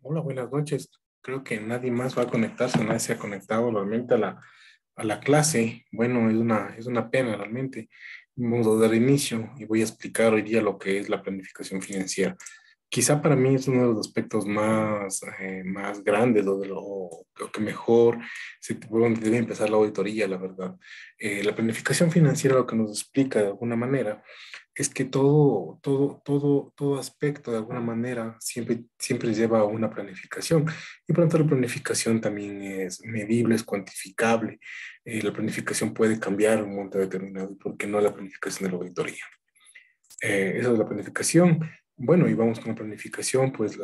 Hola, buenas noches. Creo que nadie más va a conectarse, nadie se ha conectado realmente a la clase. Bueno, es una pena realmente. Vamos a dar inicio y voy a explicar hoy día lo que es la planificación financiera. Quizá para mí es uno de los aspectos más grandes o que mejor por donde debe empezar la auditoría, la verdad. La planificación financiera lo que nos explica de alguna manera es que todo aspecto de alguna manera siempre lleva a una planificación. Y por lo tanto la planificación también es medible, es cuantificable. La planificación puede cambiar en un momento determinado y por qué no la planificación de la auditoría. Esa es la planificación. Bueno, y vamos con la planificación, pues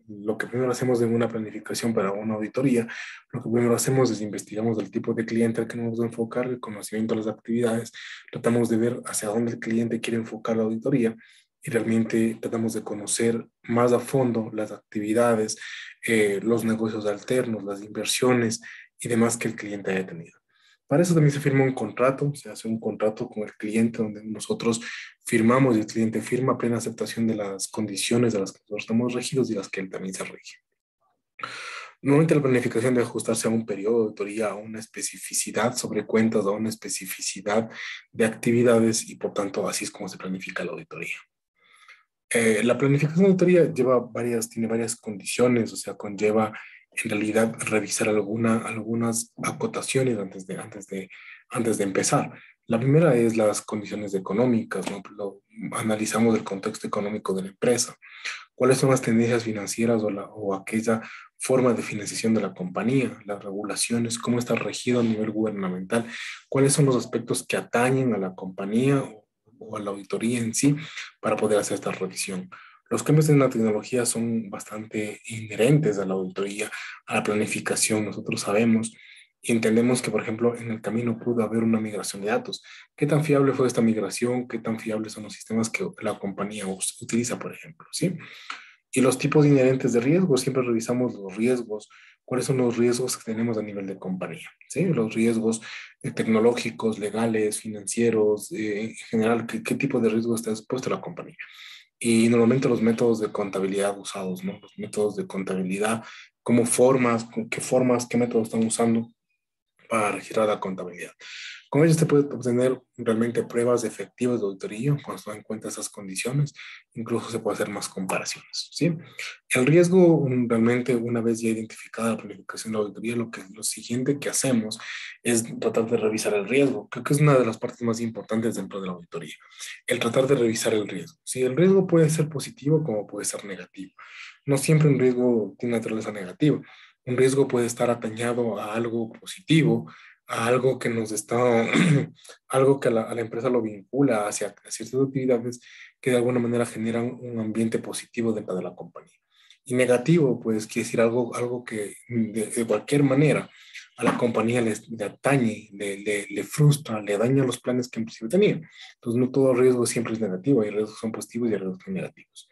lo que primero hacemos en una planificación para una auditoría, lo que primero hacemos es investigamos el tipo de cliente al que nos vamos a enfocar, el conocimiento de las actividades, tratamos de ver hacia dónde el cliente quiere enfocar la auditoría y realmente tratamos de conocer más a fondo las actividades, los negocios alternos, las inversiones y demás que el cliente haya tenido. Para eso también se firma un contrato, se hace un contrato con el cliente donde nosotros firmamos y el cliente firma plena aceptación de las condiciones de las que nosotros estamos regidos y las que él también se rige. Normalmente la planificación debe ajustarse a un periodo de auditoría, a una especificidad sobre cuentas, a una especificidad de actividades y por tanto así es como se planifica la auditoría. La planificación de auditoría tiene varias condiciones, o sea, conlleva en realidad revisar algunas acotaciones antes de empezar. La primera es las condiciones económicas, ¿no? Analizamos el contexto económico de la empresa, cuáles son las tendencias financieras o aquella forma de financiación de la compañía, las regulaciones, cómo está regido a nivel gubernamental, cuáles son los aspectos que atañen a la compañía o a la auditoría en sí para poder hacer esta revisión. Los cambios en la tecnología son bastante inherentes a la auditoría, a la planificación. Nosotros sabemos y entendemos que, por ejemplo, en el camino pudo haber una migración de datos. ¿Qué tan fiable fue esta migración? ¿Qué tan fiables son los sistemas que la compañía utiliza, por ejemplo? ¿Sí? Y los tipos inherentes de riesgo, siempre revisamos los riesgos, cuáles son los riesgos que tenemos a nivel de compañía, ¿sí? Los riesgos tecnológicos, legales, financieros, en general, ¿qué tipo de riesgo está expuesto a la compañía? Y normalmente los métodos de contabilidad usados, ¿no? Los métodos de contabilidad, qué métodos están usando para registrar la contabilidad. Con ello, usted puede obtener realmente pruebas efectivas de auditoría cuando se dan en cuenta esas condiciones. Incluso se puede hacer más comparaciones, ¿sí? El riesgo, realmente, una vez ya identificada la planificación de la auditoría, lo siguiente que hacemos es tratar de revisar el riesgo. Creo que es una de las partes más importantes dentro de la auditoría. El tratar de revisar el riesgo. Sí, el riesgo puede ser positivo como puede ser negativo. No siempre un riesgo tiene naturaleza negativa. Un riesgo puede estar atañado a algo positivo, a algo que nos está, algo que a la empresa lo vincula hacia ciertas actividades que de alguna manera generan un ambiente positivo dentro de la compañía. Y negativo, pues quiere decir algo que de cualquier manera a la compañía le atañe, le frustra, le daña los planes que en principio tenía. Entonces, no todo riesgo siempre es negativo, hay riesgos que son positivos y hay riesgos que son negativos.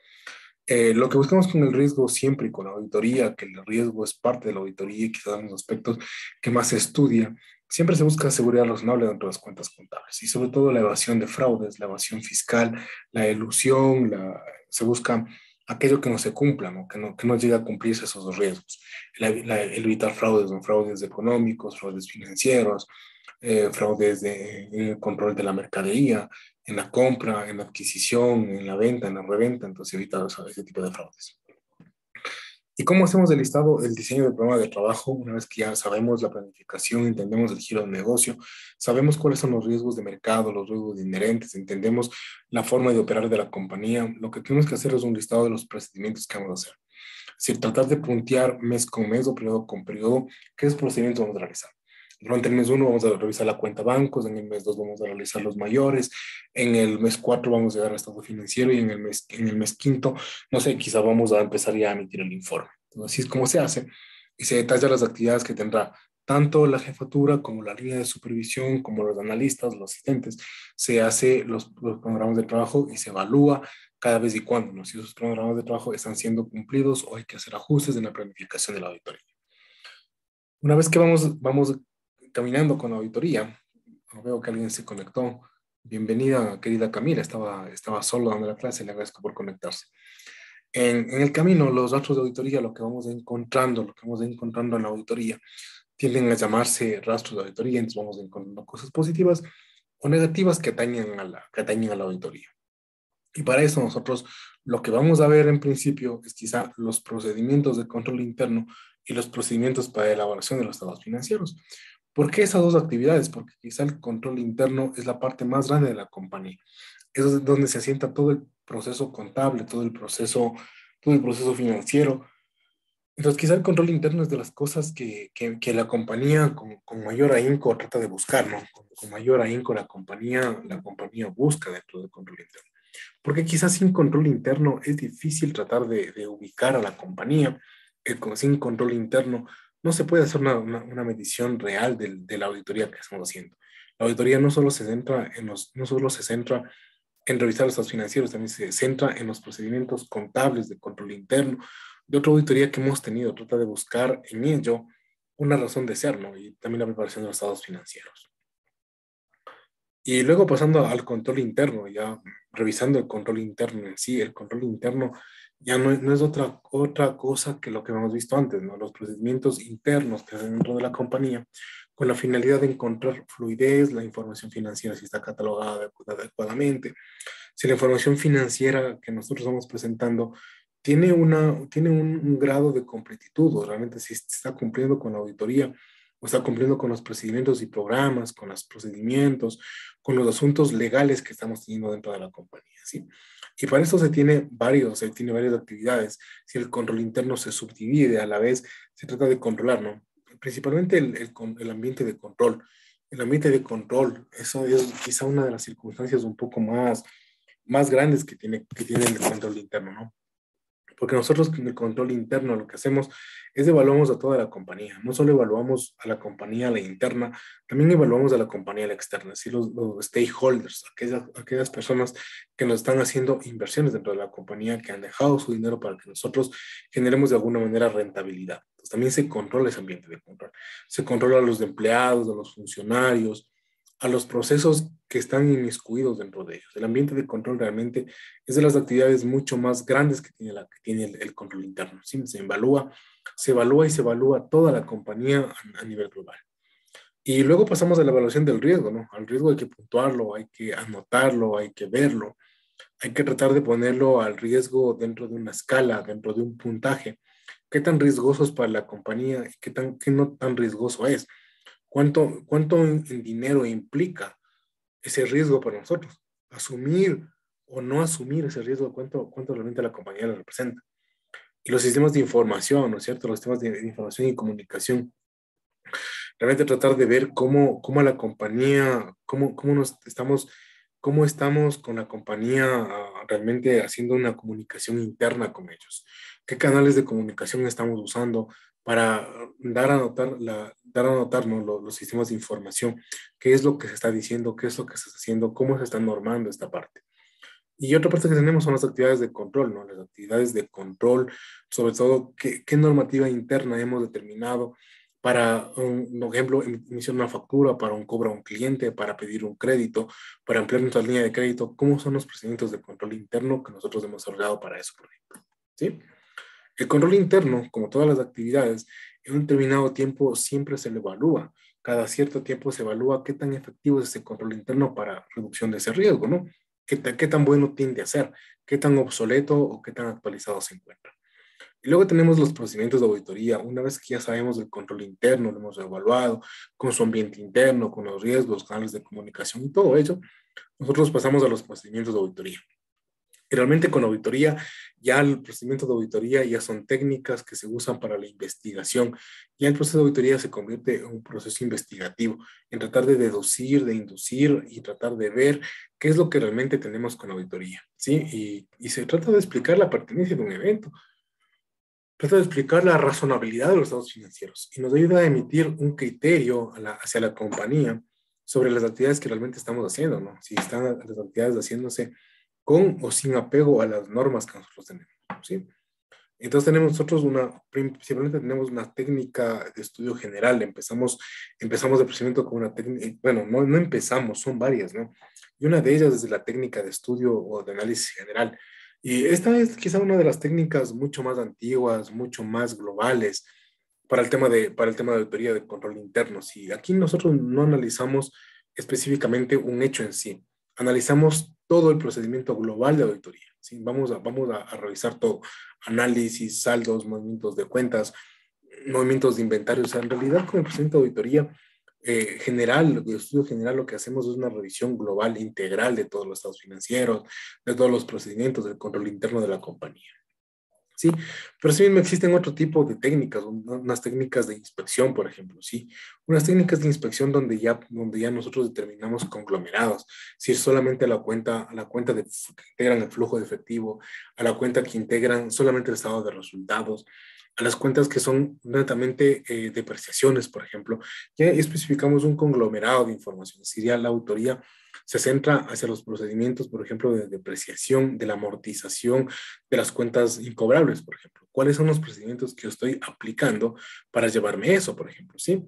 Lo que buscamos con el riesgo siempre y con la auditoría, que el riesgo es parte de la auditoría y quizás los aspectos que más se estudia, siempre se busca seguridad razonable dentro de las cuentas contables y sobre todo la evasión de fraudes, la evasión fiscal, la elusión, se busca aquello que no se cumpla, ¿no? Que no llegue a cumplirse esos dos riesgos. El evitar fraudes, ¿no? Fraudes económicos, fraudes financieros, fraudes en el control de la mercadería, en la compra, en la adquisición, en la venta, en la reventa, entonces evitar ese tipo de fraudes. ¿Y cómo hacemos el listado, el diseño del programa de trabajo? Una vez que ya sabemos la planificación, entendemos el giro del negocio, sabemos cuáles son los riesgos de mercado, los riesgos inherentes, entendemos la forma de operar de la compañía, lo que tenemos que hacer es un listado de los procedimientos que vamos a hacer. Es decir, tratar de puntear mes con mes o periodo con periodo qué procedimientos vamos a realizar. Durante el mes 1 vamos a revisar la cuenta bancos, en el mes 2 vamos a realizar los mayores, en el mes 4 vamos a llegar al estado financiero y en el mes quinto, no sé, quizá vamos a empezar ya a emitir el informe. Entonces, así es como se hace y se detalla las actividades que tendrá tanto la jefatura como la línea de supervisión, como los analistas, los asistentes. Se hace los programas de trabajo y se evalúa cada vez y cuando, ¿no? Si esos programas de trabajo están siendo cumplidos o hay que hacer ajustes en la planificación de la auditoría. Una vez que vamos caminando con la auditoría, veo que alguien se conectó. Bienvenida, querida Camila. Estaba solo dando la clase. Le agradezco por conectarse. En el camino, los rastros de auditoría, lo que vamos encontrando, lo que vamos encontrando en la auditoría, tienden a llamarse rastros de auditoría, entonces vamos encontrando cosas positivas o negativas que atañen a la auditoría. Y para eso nosotros lo que vamos a ver en principio es quizá los procedimientos de control interno y los procedimientos para elaboración de los estados financieros. ¿Por qué esas dos actividades? Porque quizá el control interno es la parte más grande de la compañía. Eso es donde se asienta todo el proceso contable, todo el proceso financiero. Entonces, quizá el control interno es de las cosas que la compañía con mayor ahínco trata de buscar, ¿no? Con mayor ahínco la compañía busca dentro del control interno. Porque quizás sin control interno es difícil tratar de ubicar a la compañía. Sin control interno no se puede hacer una medición real de la auditoría que estamos haciendo. La auditoría no solo se centra no solo se centra en revisar los estados financieros, también se centra en los procedimientos contables de control interno, de otra auditoría que hemos tenido, trata de buscar en ello una razón de ser, ¿no? Y también la preparación de los estados financieros. Y luego pasando al control interno, ya revisando el control interno en sí, el control interno ya no es otra cosa que lo que hemos visto antes, ¿no? Los procedimientos internos que hacen dentro de la compañía con la finalidad de encontrar fluidez, la información financiera si está catalogada adecuadamente, si la información financiera que nosotros estamos presentando tiene un grado de completitud, o realmente si está cumpliendo con la auditoría, o está cumpliendo con los procedimientos y programas, con los procedimientos, con los asuntos legales que estamos teniendo dentro de la compañía, ¿sí? Y para eso se tiene varias actividades. Si el control interno se subdivide, a la vez se trata de controlar, ¿no? Principalmente el ambiente de control. El ambiente de control, eso es quizá una de las circunstancias un poco más grandes que tiene el control interno, ¿no? Porque nosotros con el control interno lo que hacemos es evaluamos a toda la compañía. No solo evaluamos a la compañía, a la interna, también evaluamos a la compañía, a la externa, así los stakeholders, aquellas personas que nos están haciendo inversiones dentro de la compañía, que han dejado su dinero para que nosotros generemos de alguna manera rentabilidad. Entonces, también se controla ese ambiente de control. Se controla a los empleados, a los funcionarios, a los procesos que están inmiscuidos dentro de ellos. El ambiente de control realmente es de las actividades mucho más grandes que que tiene el control interno. ¿Sí? Se evalúa toda la compañía a nivel global. Y luego pasamos a la evaluación del riesgo, ¿no? Al riesgo hay que puntuarlo, hay que anotarlo, hay que verlo, hay que tratar de ponerlo al riesgo dentro de una escala, dentro de un puntaje. ¿Qué tan riesgoso es para la compañía y qué no tan riesgoso es? ¿Cuánto en dinero implica ese riesgo para nosotros? Asumir o no asumir ese riesgo, cuánto realmente la compañía le representa. Y los sistemas de información, ¿no es cierto? Los sistemas de información y comunicación. Realmente tratar de ver cómo la compañía, cómo estamos con la compañía realmente haciendo una comunicación interna con ellos. ¿Qué canales de comunicación estamos usando para dar a notar, ¿no? Los sistemas de información? ¿Qué es lo que se está diciendo? ¿Qué es lo que se está haciendo? ¿Cómo se está normando esta parte? Y otra parte que tenemos son las actividades de control, ¿no? Las actividades de control, sobre todo, qué normativa interna hemos determinado para, por ejemplo, emitir una factura, para un cobro a un cliente, para pedir un crédito, para ampliar nuestra línea de crédito. ¿Cómo son los procedimientos de control interno que nosotros hemos desarrollado para eso, por ejemplo? ¿Sí? El control interno, como todas las actividades, en un determinado tiempo siempre se le evalúa. Cada cierto tiempo se evalúa qué tan efectivo es ese control interno para reducción de ese riesgo, ¿no? Qué tan bueno tiende a ser, qué tan obsoleto o qué tan actualizado se encuentra. Y luego tenemos los procedimientos de auditoría. Una vez que ya sabemos del control interno, lo hemos evaluado, con su ambiente interno, con los riesgos, canales de comunicación y todo ello, nosotros pasamos a los procedimientos de auditoría. Y realmente con auditoría, ya el procedimiento de auditoría ya son técnicas que se usan para la investigación. Ya el proceso de auditoría se convierte en un proceso investigativo, en tratar de deducir, de inducir y tratar de ver qué es lo que realmente tenemos con auditoría, ¿sí? Y se trata de explicar la pertenencia de un evento, trata de explicar la razonabilidad de los estados financieros y nos ayuda a emitir un criterio hacia la compañía sobre las actividades que realmente estamos haciendo, ¿no? Si están las actividades haciéndose con o sin apego a las normas que nosotros tenemos, ¿sí? Entonces tenemos nosotros principalmente tenemos una técnica de estudio general. Empezamos el procedimiento con una técnica, bueno, no empezamos, son varias, ¿no? Y una de ellas es la técnica de estudio o de análisis general. Y esta es quizá una de las técnicas mucho más antiguas, mucho más globales para el tema de auditoría de control interno. Si aquí nosotros no analizamos específicamente un hecho en sí, analizamos todo el procedimiento global de auditoría. ¿Sí? Vamos a revisar todo, análisis, saldos, movimientos de cuentas, movimientos de inventario. O sea, en realidad con el procedimiento de auditoría general, el estudio general, lo que hacemos es una revisión global, integral de todos los estados financieros, de todos los procedimientos del control interno de la compañía. Sí, pero sí mismo existen otro tipo de técnicas, unas técnicas de inspección, por ejemplo, sí, unas técnicas de inspección donde ya nosotros determinamos conglomerados, si es solamente a la cuenta que integran el flujo de efectivo, a la cuenta que integran solamente el estado de resultados, a las cuentas que son netamente depreciaciones, por ejemplo, ya especificamos un conglomerado de información, si ya la autoría se centra hacia los procedimientos, por ejemplo, de depreciación, de la amortización, de las cuentas incobrables, por ejemplo. ¿Cuáles son los procedimientos que yo estoy aplicando para llevarme eso, por ejemplo? ¿Sí?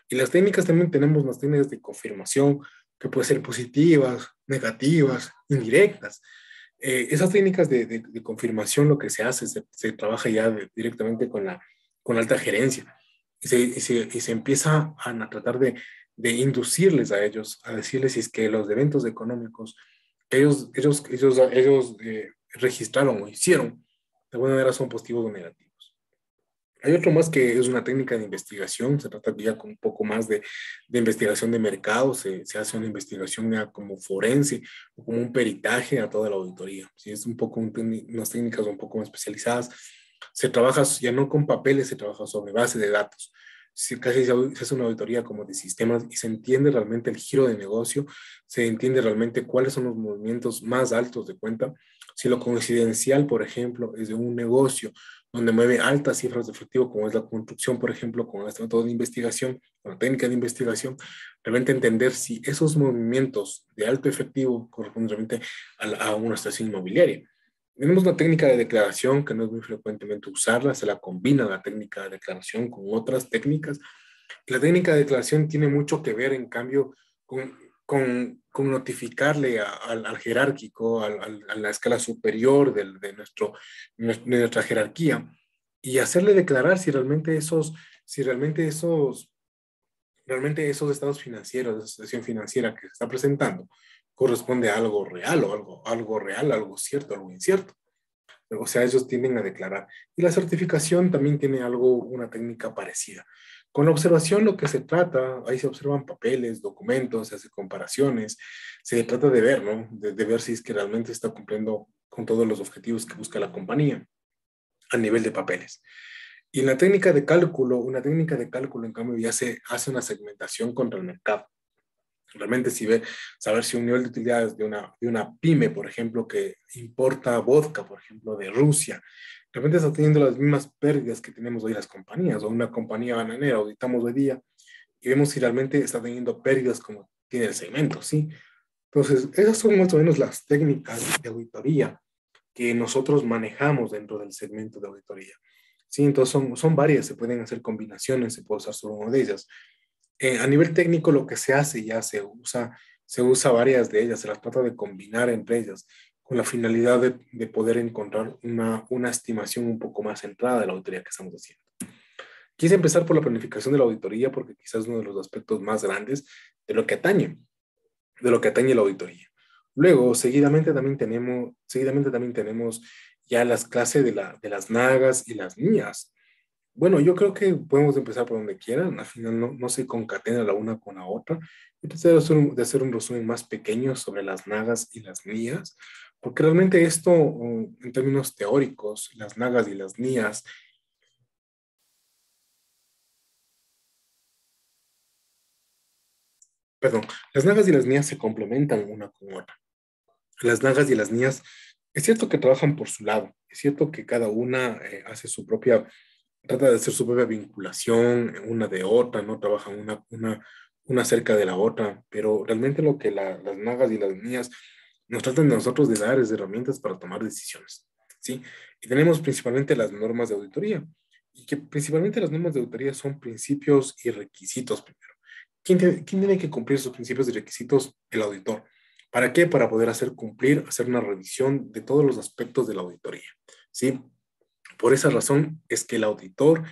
Y las técnicas también tenemos las técnicas de confirmación, que pueden ser positivas, negativas, indirectas. Esas técnicas de confirmación lo que se hace, se trabaja ya directamente con la alta gerencia y se empieza a tratar de inducirles a ellos, a decirles si es que los eventos económicos que ellos registraron o hicieron, de alguna manera son positivos o negativos. Hay otro más que es una técnica de investigación, se trata ya con un poco más de investigación de mercado, se hace una investigación ya como forense o como un peritaje a toda la auditoría. Si es un poco unas técnicas un poco más especializadas, se trabaja ya no con papeles, se trabaja sobre base de datos. Casi se hace una auditoría como de sistemas y se entiende realmente el giro de negocio, se entiende realmente cuáles son los movimientos más altos de cuenta. Si lo coincidencial, por ejemplo, es de un negocio donde mueve altas cifras de efectivo, como es la construcción, por ejemplo, con este método de investigación, con la técnica de investigación, realmente entender si esos movimientos de alto efectivo corresponden realmente a una estación inmobiliaria. Tenemos una técnica de declaración que no es muy frecuentemente usarla, se la combina la técnica de declaración con otras técnicas. La técnica de declaración tiene mucho que ver, en cambio, con notificarle al jerárquico, a la escala superior de nuestra jerarquía, y hacerle declarar si realmente esos estados financieros, esa situación financiera que se está presentando, corresponde a algo real o algo real, algo cierto, algo incierto. O sea, ellos tienden a declarar. Y la certificación también tiene una técnica parecida. Con la observación lo que se trata, ahí se observan papeles, documentos, se hace comparaciones, se trata de ver, ¿no? De ver si es que realmente está cumpliendo con todos los objetivos que busca la compañía a nivel de papeles. Y en la técnica de cálculo, una técnica de cálculo, en cambio, ya se hace una segmentación contra el mercado. Realmente saber si un nivel de utilidades de una pyme, por ejemplo, que importa vodka, por ejemplo, de Rusia, realmente está teniendo las mismas pérdidas que tenemos hoy las compañías, o una compañía bananera, auditamos hoy día y vemos si realmente está teniendo pérdidas como tiene el segmento, ¿sí? Entonces, esas son más o menos las técnicas de auditoría que nosotros manejamos dentro del segmento de auditoría. Sí, entonces son varias, se pueden hacer combinaciones, se puede usar solo una de ellas. A nivel técnico lo que se hace ya se usa varias de ellas, se las trata de combinar entre ellas con la finalidad de poder encontrar una estimación un poco más centrada de la auditoría que estamos haciendo. Quise empezar por la planificación de la auditoría porque quizás es uno de los aspectos más grandes de lo que atañe, de lo que atañe la auditoría. Luego, seguidamente también tenemos ya las clases de las nagas y las NIAS. Bueno, yo creo que podemos empezar por donde quieran. Al final no se concatena la una con la otra. Yo traté de hacer un resumen más pequeño sobre las nagas y las NIAS, porque realmente esto, en términos teóricos, las nagas y las NIAS, perdón, las nagas y las NIAS se complementan una con otra. Las nagas y las NIAS, es cierto que trabajan por su lado, es cierto que cada una hace trata de hacer su propia vinculación una de otra, no trabajan una cerca de la otra, pero realmente lo que las nagas y las NIAS nos tratan de nosotros de dar es herramientas para tomar decisiones, ¿sí? Y tenemos principalmente las normas de auditoría, y que principalmente las normas de auditoría son principios y requisitos primero. ¿Quién tiene que cumplir esos principios y requisitos? El auditor. ¿Para qué? Para poder hacer cumplir, hacer una revisión de todos los aspectos de la auditoría, ¿sí? Por esa razón es que el auditor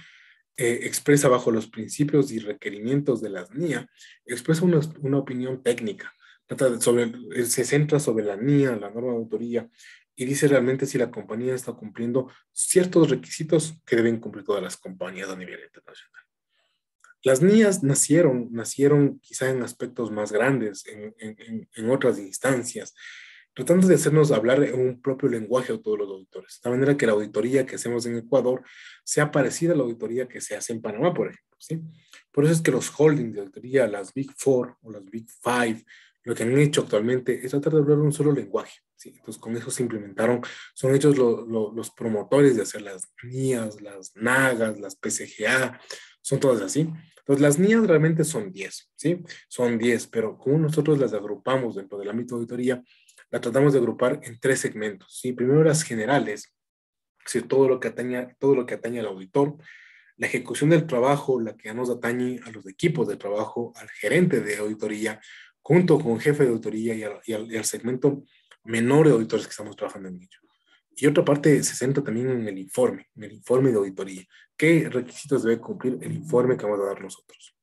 expresa bajo los principios y requerimientos de las NIA, expresa una opinión técnica, se centra sobre la NIA, la norma de auditoría, y dice realmente si la compañía está cumpliendo ciertos requisitos que deben cumplir todas las compañías a nivel internacional. Las NIAs nacieron quizá en aspectos más grandes, en otras instancias, tratando de hacernos hablar en un propio lenguaje a todos los auditores. De manera que la auditoría que hacemos en Ecuador sea parecida a la auditoría que se hace en Panamá, por ejemplo, ¿sí? Por eso es que los holdings de auditoría, las Big Four o las Big Five, lo que han hecho actualmente es tratar de hablar un solo lenguaje, ¿sí? Entonces, con eso se implementaron, son ellos los promotores de hacer las NIAs, las NAGAs, las PCGA, son todas así. Entonces, las NIAs realmente son 10, ¿sí? Son 10, pero como nosotros las agrupamos dentro del ámbito de auditoría, la tratamos de agrupar en tres segmentos, ¿sí? Primero las generales, es decir, todo lo que atañe al auditor, la ejecución del trabajo, la que nos atañe a los equipos de trabajo, al gerente de auditoría, junto con el jefe de auditoría y al segmento menor de auditores que estamos trabajando en ello. Y otra parte se centra también en el informe de auditoría. ¿Qué requisitos debe cumplir el informe que vamos a dar nosotros?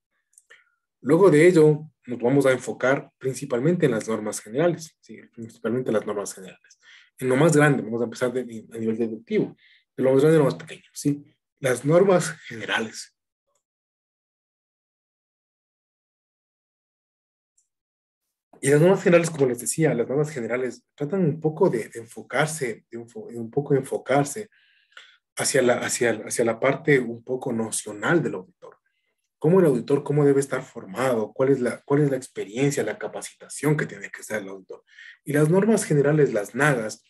Luego de ello, nos vamos a enfocar principalmente en las normas generales, ¿sí? Principalmente en las normas generales. En lo más grande, vamos a empezar a nivel deductivo, de lo más grande a lo más pequeño, ¿sí? Las normas generales. Y las normas generales, como les decía, las normas generales tratan un poco de enfocarse, un poco de enfocarse hacia la parte un poco nocional del auditor. ¿Cómo el auditor, cómo debe estar formado? ¿Cuál es la experiencia, la capacitación que tiene que ser el auditor? Y las normas generales, las NAGAS,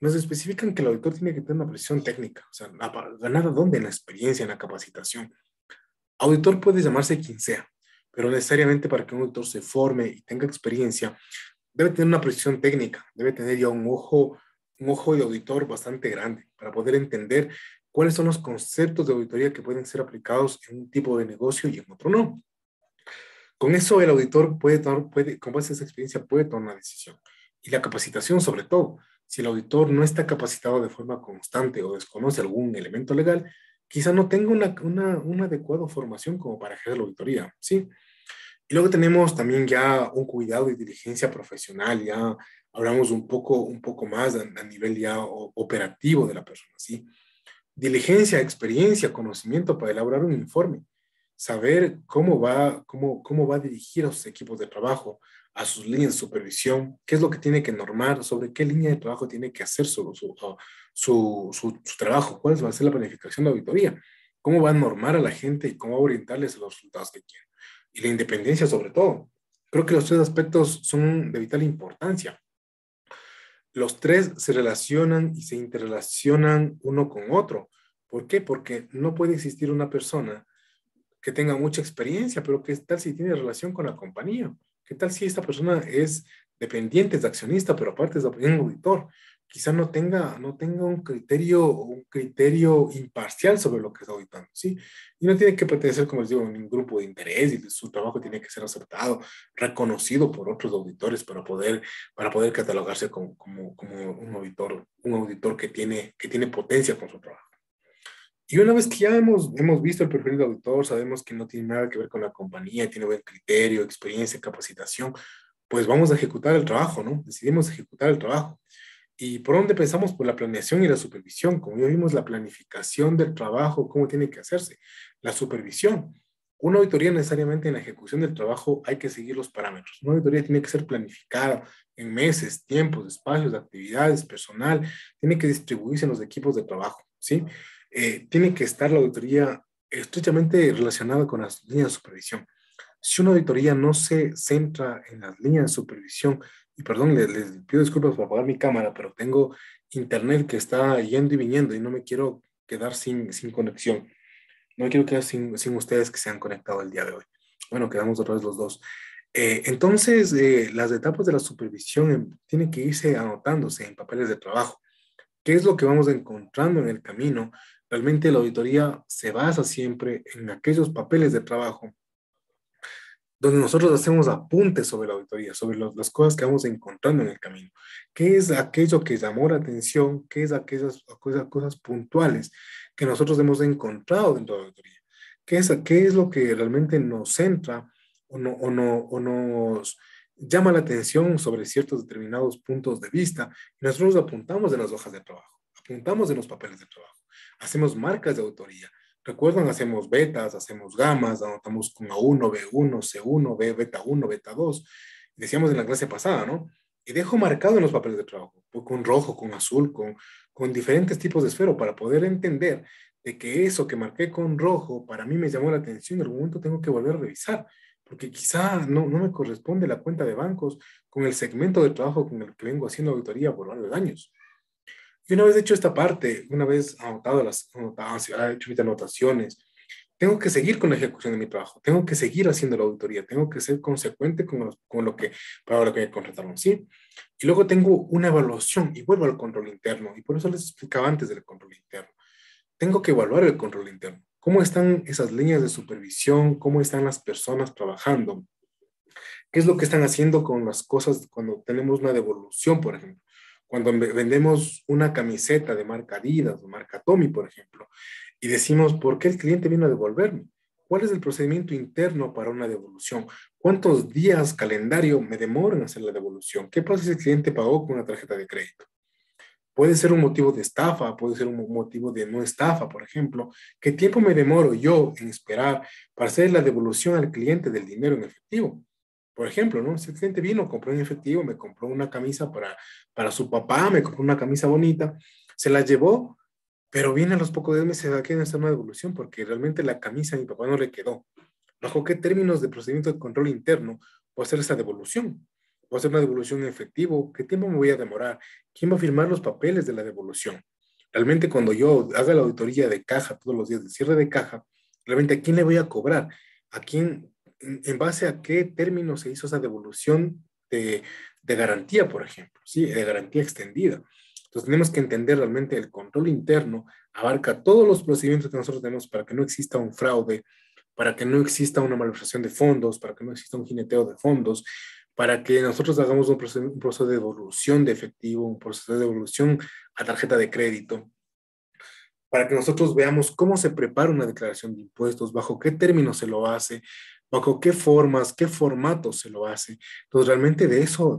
nos especifican que el auditor tiene que tener una precisión técnica, o sea, ganar a dónde en la experiencia, en la capacitación. Auditor puede llamarse quien sea, pero necesariamente para que un auditor se forme y tenga experiencia, debe tener una precisión técnica, debe tener ya un ojo de auditor bastante grande para poder entender cuáles son los conceptos de auditoría que pueden ser aplicados en un tipo de negocio y en otro no. Con eso el auditor con base a esa experiencia, puede tomar una decisión. Y la capacitación sobre todo. Si el auditor no está capacitado de forma constante o desconoce algún elemento legal, quizá no tenga una adecuada formación como para ejercer la auditoría, ¿sí? Y luego tenemos también ya un cuidado y diligencia profesional, ya hablamos un poco más a nivel ya operativo de la persona, ¿sí? Diligencia, experiencia, conocimiento para elaborar un informe, saber cómo va a dirigir a sus equipos de trabajo, a sus líneas de supervisión, qué es lo que tiene que normar, sobre qué línea de trabajo tiene que hacer su trabajo, cuál va a ser la planificación de auditoría, cómo va a normar a la gente y cómo va a orientarles a los resultados que quieren. Y la independencia sobre todo. Creo que los tres aspectos son de vital importancia. Los tres se relacionan y se interrelacionan uno con otro. ¿Por qué? Porque no puede existir una persona que tenga mucha experiencia, pero ¿qué tal si tiene relación con la compañía? ¿Qué tal si esta persona es dependiente, es accionista, pero aparte es un auditor? Quizá no tenga un criterio imparcial sobre lo que está auditando, ¿sí? Y no tiene que pertenecer, como les digo, a ningún grupo de interés y su trabajo tiene que ser aceptado, reconocido por otros auditores para poder catalogarse como un auditor que tiene potencia con su trabajo. Y una vez que ya hemos visto el perfil de auditor, sabemos que no tiene nada que ver con la compañía, tiene buen criterio, experiencia, capacitación, pues vamos a ejecutar el trabajo, ¿no? Decidimos ejecutar el trabajo. ¿Y por dónde pensamos? Por la planeación y la supervisión. Como ya vimos, la planificación del trabajo, cómo tiene que hacerse. La supervisión. Una auditoría necesariamente en la ejecución del trabajo hay que seguir los parámetros. Una auditoría tiene que ser planificada en meses, tiempos, espacios, actividades, personal. Tiene que distribuirse en los equipos de trabajo, ¿sí? Tiene que estar la auditoría estrechamente relacionada con las líneas de supervisión. Si una auditoría no se centra en las líneas de supervisión, y perdón, les pido disculpas por apagar mi cámara, pero tengo internet que está yendo y viniendo y no me quiero quedar sin conexión. No me quiero quedar sin ustedes que se han conectado el día de hoy. Bueno, quedamos otra vez los dos. Entonces, las etapas de la supervisión tienen que irse anotándose en papeles de trabajo. ¿Qué es lo que vamos encontrando en el camino? Realmente la auditoría se basa siempre en aquellos papeles de trabajo donde nosotros hacemos apuntes sobre la auditoría, sobre las cosas que vamos encontrando en el camino. ¿Qué es aquello que llamó la atención? ¿Qué es aquellas cosas puntuales que nosotros hemos encontrado dentro de la auditoría? Qué es lo que realmente nos centra o nos llama la atención sobre ciertos determinados puntos de vista? Y nosotros apuntamos en las hojas de trabajo, apuntamos en los papeles de trabajo, hacemos marcas de autoría. Recuerdan, hacemos betas, hacemos gamas, anotamos con A1, B1, C1, B, beta 1, beta 2. Decíamos en la clase pasada, ¿no? Y dejo marcado en los papeles de trabajo, con rojo, con azul, con diferentes tipos de esfero para poder entender de que eso que marqué con rojo para mí me llamó la atención. En algún momento tengo que volver a revisar, porque quizá no me corresponde la cuenta de bancos con el segmento de trabajo con el que vengo haciendo auditoría por varios años. Y una vez hecho esta parte, una vez hecho mis anotaciones, tengo que seguir con la ejecución de mi trabajo, tengo que seguir haciendo la auditoría, tengo que ser consecuente con lo que, para lo que me contrataron, ¿sí? Y luego tengo una evaluación y vuelvo al control interno, y por eso les explicaba antes del control interno. Tengo que evaluar el control interno. ¿Cómo están esas líneas de supervisión? ¿Cómo están las personas trabajando? ¿Qué es lo que están haciendo con las cosas cuando tenemos una devolución, por ejemplo? Cuando vendemos una camiseta de marca Adidas o marca Tommy, por ejemplo, y decimos, ¿por qué el cliente vino a devolverme? ¿Cuál es el procedimiento interno para una devolución? ¿Cuántos días calendario me demoro en hacer la devolución? ¿Qué pasa si el cliente pagó con una tarjeta de crédito? Puede ser un motivo de estafa, puede ser un motivo de no estafa, por ejemplo. ¿Qué tiempo me demoro yo en esperar para hacer la devolución al cliente del dinero en efectivo? Por ejemplo, ¿no? Si el cliente vino, compró en efectivo, me compró una camisa para su papá, me compró una camisa bonita, se la llevó, pero viene a los pocos días meses a querer hacer una devolución porque realmente la camisa a mi papá no le quedó. ¿Bajo qué términos de procedimiento de control interno puedo hacer esa devolución? ¿Puedo hacer una devolución en efectivo? ¿Qué tiempo me voy a demorar? ¿Quién va a firmar los papeles de la devolución? Realmente cuando yo haga la auditoría de caja todos los días de cierre de caja, realmente a quién le voy a cobrar, a quién, en base a qué término se hizo esa devolución de garantía, por ejemplo, ¿sí? De garantía extendida. Entonces tenemos que entender realmente el control interno abarca todos los procedimientos que nosotros tenemos para que no exista un fraude, para que no exista una malversación de fondos, para que no exista un jineteo de fondos, para que nosotros hagamos un proceso de devolución de efectivo, un proceso de devolución a tarjeta de crédito, para que nosotros veamos cómo se prepara una declaración de impuestos, bajo qué términos se lo hace, bajo qué formas, qué formatos se lo hace. Entonces, realmente de eso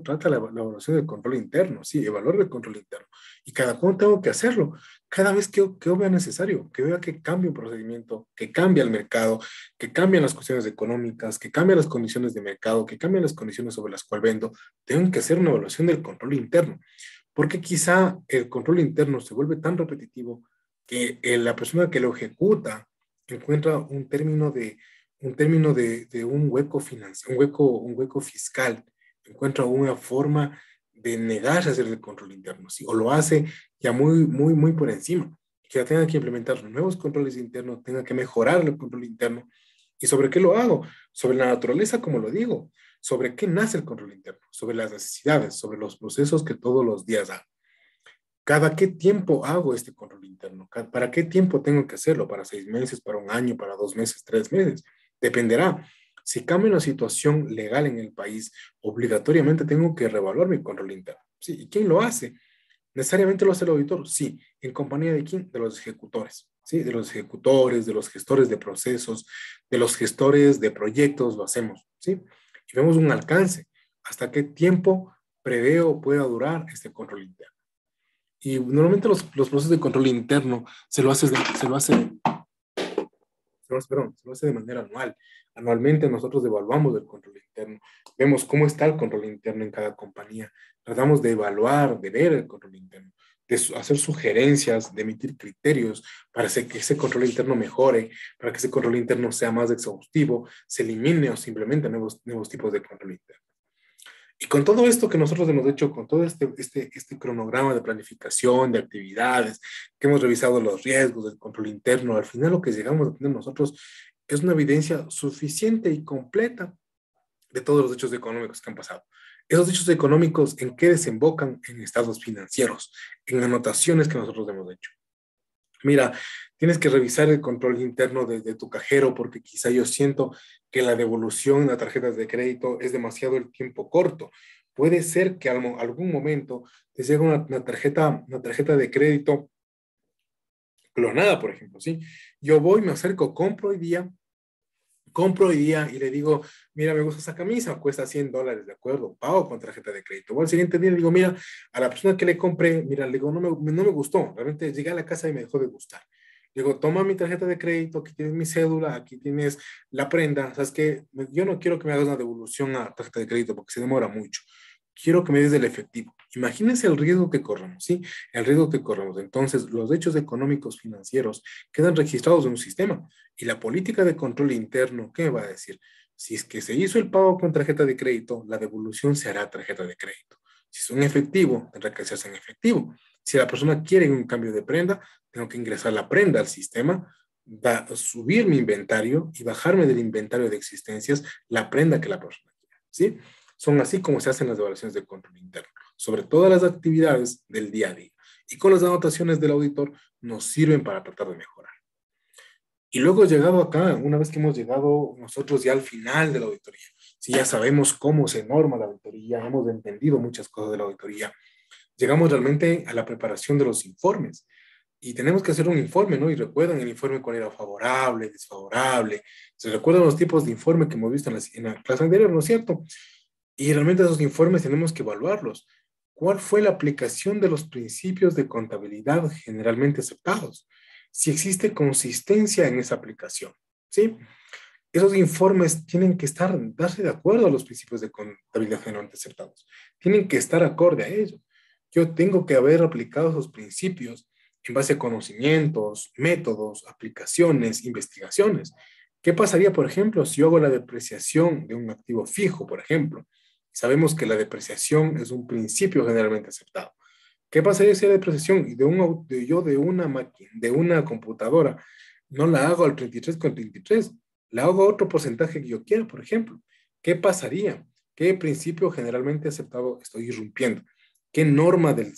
trata la evaluación del control interno, sí, evaluar el control interno. Y cada cuándo tengo que hacerlo, cada vez que yo vea necesario, que vea que cambia un procedimiento, que cambia el mercado, que cambian las cuestiones económicas, que cambian las condiciones de mercado, que cambian las condiciones sobre las cuales vendo, tengo que hacer una evaluación del control interno. Porque quizá el control interno se vuelve tan repetitivo que la persona que lo ejecuta encuentra un término de un hueco financiero, un hueco fiscal, encuentra una forma de negarse a hacer el control interno, ¿sí? O lo hace ya muy por encima, que ya tenga que implementar nuevos controles internos, tenga que mejorar el control interno. ¿Y sobre qué lo hago? Sobre la naturaleza, como lo digo, sobre qué nace el control interno, sobre las necesidades, sobre los procesos que todos los días hago. ¿Cada qué tiempo hago este control interno? ¿Para qué tiempo tengo que hacerlo? ¿Para 6 meses, para un año, para 2 meses, 3 meses? Dependerá. Si cambia una situación legal en el país, obligatoriamente tengo que reevaluar mi control interno. ¿Sí? ¿Y quién lo hace? ¿Necesariamente lo hace el auditor? Sí. ¿En compañía de quién? De los ejecutores. ¿Sí? De los ejecutores, de los gestores de procesos, de los gestores de proyectos, lo hacemos. ¿Sí? Y vemos un alcance. ¿Hasta qué tiempo preveo pueda durar este control interno? Y normalmente los procesos de control interno se lo hace de manera anual. Anualmente nosotros evaluamos el control interno, vemos cómo está el control interno en cada compañía, tratamos de evaluar, de ver el control interno, de hacer sugerencias, de emitir criterios para que ese control interno mejore, para que ese control interno sea más exhaustivo, se elimine o simplemente nuevos tipos de control interno. Y con todo esto que nosotros hemos hecho, con todo este cronograma de planificación, de actividades, que hemos revisado los riesgos del control interno, al final lo que llegamos a tener nosotros es una evidencia suficiente y completa de todos los hechos económicos que han pasado. Esos hechos económicos, ¿en qué desembocan? En estados financieros, en anotaciones que nosotros hemos hecho. Mira, tienes que revisar el control interno de tu cajero porque quizá yo siento que la devolución a tarjetas de crédito es demasiado el tiempo corto. Puede ser que algún momento te llegue una tarjeta de crédito clonada, por ejemplo, ¿sí? Yo voy, me acerco, compro hoy día y le digo, mira, me gusta esa camisa, cuesta $100, ¿de acuerdo? Pago con tarjeta de crédito. O al siguiente día le digo, mira, a la persona que le compré, mira, le digo, no me gustó, realmente llegué a la casa y me dejó de gustar. Le digo, toma mi tarjeta de crédito, aquí tienes mi cédula, aquí tienes la prenda, ¿sabes qué? Yo no quiero que me hagas una devolución a tarjeta de crédito porque se demora mucho. Quiero que me des el efectivo. Imagínense el riesgo que corremos, ¿sí? El riesgo que corremos. Entonces, los hechos económicos financieros quedan registrados en un sistema. Y la política de control interno, ¿qué me va a decir? Si es que se hizo el pago con tarjeta de crédito, la devolución se hará a tarjeta de crédito. Si es un efectivo, tendrá que hacerse en efectivo. Si la persona quiere un cambio de prenda, tengo que ingresar la prenda al sistema, subir mi inventario y bajarme del inventario de existencias la prenda que la persona quiera. ¿Sí? Son así como se hacen las evaluaciones de control interno, sobre todas las actividades del día a día. Y con las anotaciones del auditor nos sirven para tratar de mejorar. Y luego llegado acá, una vez que hemos llegado nosotros ya al final de la auditoría, si ya sabemos cómo se norma la auditoría, hemos entendido muchas cosas de la auditoría, llegamos realmente a la preparación de los informes. Y tenemos que hacer un informe, ¿no? Y recuerdan el informe cuál era favorable, desfavorable. Se recuerdan los tipos de informe que hemos visto en la clase anterior, ¿no es cierto? Y realmente esos informes tenemos que evaluarlos. ¿Cuál fue la aplicación de los principios de contabilidad generalmente aceptados? Si existe consistencia en esa aplicación, ¿sí? Esos informes tienen que darse de acuerdo a los principios de contabilidad generalmente aceptados. Tienen que estar acorde a ello. Yo tengo que haber aplicado esos principios en base a conocimientos, métodos, aplicaciones, investigaciones. ¿Qué pasaría, por ejemplo, si yo hago la depreciación de un activo fijo, por ejemplo? Sabemos que la depreciación es un principio generalmente aceptado. ¿Qué pasaría si la depreciación de una máquina, de una computadora, no la hago al 33,33, la hago a otro porcentaje que yo quiera, por ejemplo? ¿Qué pasaría? ¿Qué principio generalmente aceptado estoy irrumpiendo? ¿Qué norma de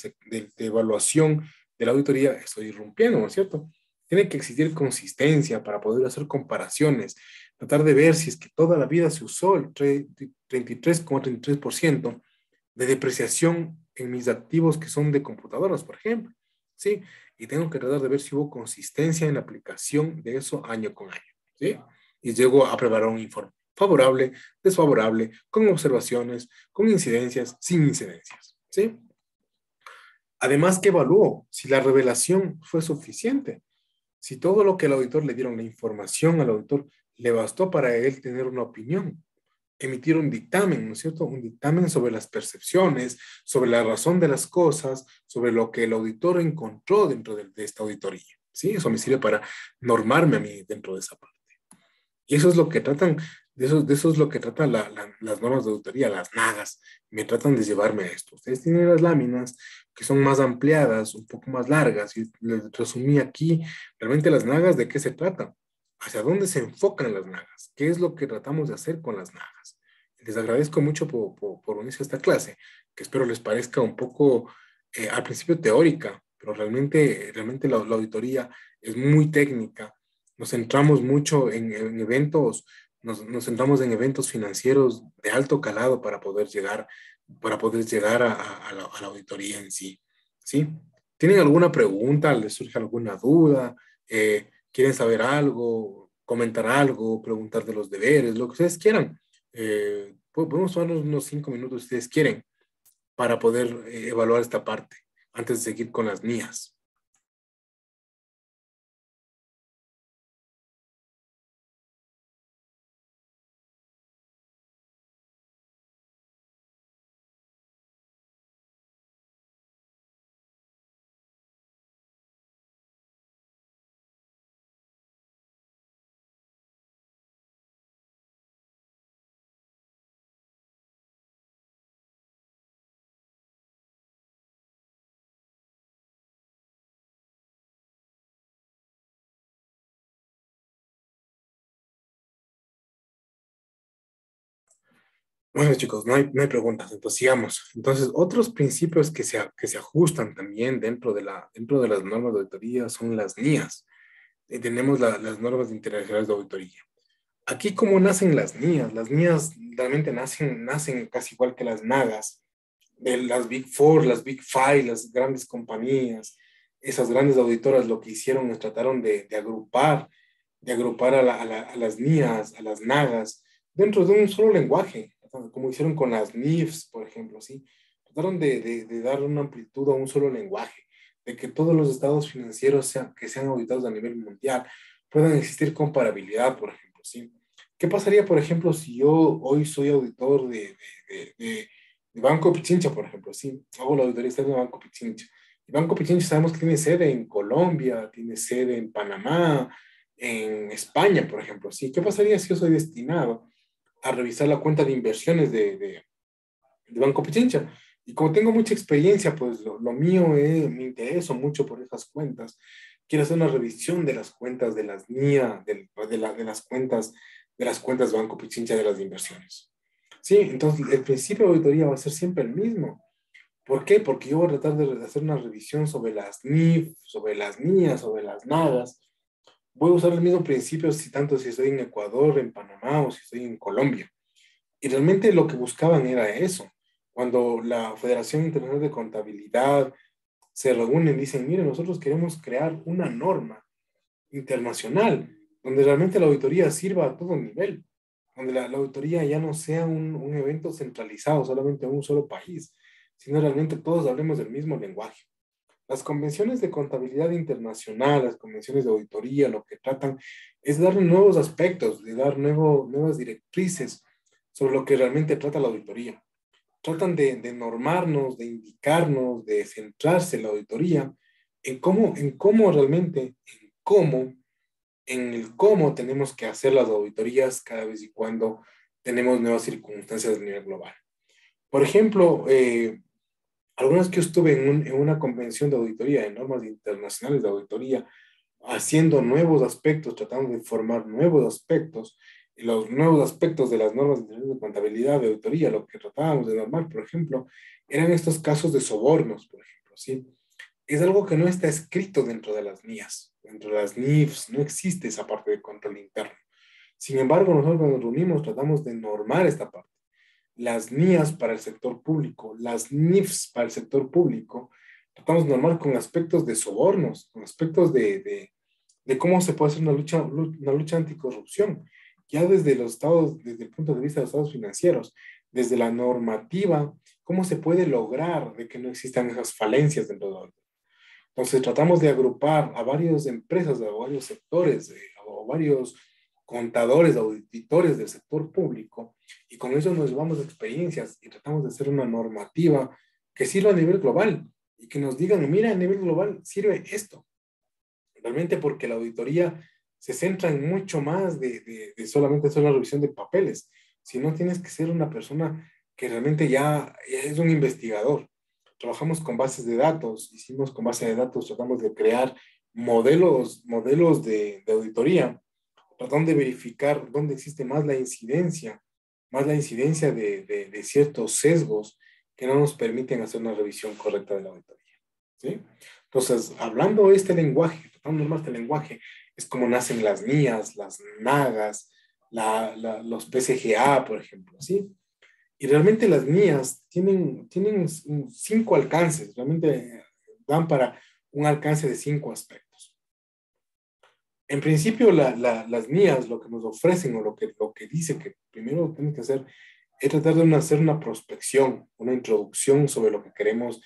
evaluación de la auditoría estoy irrumpiendo, no es cierto? Tiene que existir consistencia para poder hacer comparaciones, tratar de ver si es que toda la vida se usó el 33,33% de depreciación en mis activos que son de computadoras, por ejemplo. ¿Sí? Y tengo que tratar de ver si hubo consistencia en la aplicación de eso año con año. ¿Sí? Y llego a preparar un informe favorable, desfavorable, con observaciones, con incidencias, sin incidencias. ¿Sí? Además, que evalúo si la revelación fue suficiente, si todo lo que el auditor le dieron, la información al auditor, le bastó para él tener una opinión, emitir un dictamen, ¿no es cierto? Un dictamen sobre las percepciones, sobre la razón de las cosas, sobre lo que el auditor encontró dentro de esta auditoría. ¿Sí? Eso me sirve para normarme a mí dentro de esa parte. Y eso es lo que tratan, de eso es lo que tratan las normas de auditoría, las nagas. Me tratan de llevarme a esto. Ustedes tienen las láminas que son más ampliadas, un poco más largas, y les resumí aquí realmente las nagas de qué se tratan, hacia dónde se enfocan las nagas, qué es lo que tratamos de hacer con las nagas. Les agradezco mucho por unirse a esta clase, que espero les parezca un poco al principio teórica, pero realmente la auditoría es muy técnica. Nos centramos mucho en eventos, nos centramos en eventos financieros de alto calado para poder llegar a la auditoría en sí. ¿Sí? ¿Tienen alguna pregunta? ¿Les surge alguna duda? ¿Quieren saber algo? ¿Comentar algo? ¿Preguntar de los deberes? Lo que ustedes quieran. Podemos tomarnos unos 5 minutos si ustedes quieren para poder evaluar esta parte antes de seguir con las mías. Bueno, chicos, no hay preguntas, entonces sigamos. Entonces, otros principios que se ajustan también dentro de las normas de auditoría son las NIAs. Tenemos las normas internacionales de auditoría. Aquí, ¿cómo nacen las NIAs? Las NIAs realmente nacen casi igual que las NAGAs, de las Big Four, las Big Five, las grandes compañías, esas grandes auditoras lo que hicieron es trataron de agrupar a las NIAs, a las NAGAs, dentro de un solo lenguaje, como hicieron con las NIFs, por ejemplo, ¿sí? Trataron de dar una amplitud a un solo lenguaje, de que todos los estados financieros que sean auditados a nivel mundial puedan existir comparabilidad, por ejemplo, ¿sí? ¿Qué pasaría, por ejemplo, si yo hoy soy auditor de Banco Pichincha, por ejemplo? Sí, hago la auditoría externa de Banco Pichincha. Y Banco Pichincha sabemos que tiene sede en Colombia, tiene sede en Panamá, en España, por ejemplo. Sí, ¿qué pasaría si yo soy destinado a revisar la cuenta de inversiones de Banco Pichincha? Y como tengo mucha experiencia, pues lo mío me intereso mucho por esas cuentas. Quiero hacer una revisión de las cuentas de las NIA, de las cuentas Banco Pichincha de las inversiones. Sí, entonces el principio de auditoría va a ser siempre el mismo. ¿Por qué? Porque yo voy a tratar de hacer una revisión sobre las NIF, sobre las NIA, sobre las NAGAS. Voy a usar el mismo principio si tanto si estoy en Ecuador, en Panamá o si estoy en Colombia. Y realmente lo que buscaban era eso. Cuando la Federación Internacional de Contabilidad se reúnen, dicen, mire, nosotros queremos crear una norma internacional donde realmente la auditoría sirva a todo nivel, donde la auditoría ya no sea un evento centralizado solamente en un solo país, sino realmente todos hablemos del mismo lenguaje. Las convenciones de contabilidad internacional, las convenciones de auditoría, lo que tratan es dar nuevos aspectos, de dar nuevas directrices sobre lo que realmente trata la auditoría. Tratan de normarnos, de indicarnos, de centrarse la auditoría en cómo realmente, en el cómo tenemos que hacer las auditorías cada vez y cuando tenemos nuevas circunstancias a nivel global. Por ejemplo, algunas que yo estuve en una convención de auditoría, de normas internacionales de auditoría, haciendo nuevos aspectos, tratando de formar nuevos aspectos, y los nuevos aspectos de las normas internacionales de contabilidad, de auditoría, lo que tratábamos de normar, por ejemplo, eran estos casos de sobornos, por ejemplo, ¿sí? Es algo que no está escrito dentro de las NIAs, dentro de las NIFs, no existe esa parte de control interno. Sin embargo, nosotros cuando nos reunimos tratamos de normar esta parte. Las NIAs para el sector público, las NIFs para el sector público, tratamos de normar con aspectos de sobornos, con aspectos de cómo se puede hacer una lucha anticorrupción, ya desde los estados, desde el punto de vista de los estados financieros, desde la normativa, cómo se puede lograr de que no existan esas falencias dentro de. Entonces tratamos de agrupar a varias empresas, a varios sectores, a varios contadores, auditores del sector público, y con eso nos llevamos experiencias y tratamos de hacer una normativa que sirva a nivel global y que nos digan, mira, a nivel global sirve esto. Realmente porque la auditoría se centra en mucho más de solamente hacer una revisión de papeles, sino tienes que ser una persona que realmente ya es un investigador. Trabajamos con bases de datos, hicimos con bases de datos, tratamos de crear modelos de auditoría, tratando de verificar dónde existe más la incidencia de ciertos sesgos que no nos permiten hacer una revisión correcta de la auditoría. ¿Sí? Entonces, hablando este lenguaje, tratando de normar este lenguaje, es como nacen las NIAs, las NAGAS, los PCGA, por ejemplo, ¿sí? Y realmente las NIAs tienen 5 alcances, realmente dan para un alcance de 5 aspectos. En principio, las NIAs lo que nos ofrecen o lo que dice que primero tenemos que hacer es tratar de hacer una prospección, una introducción sobre lo que queremos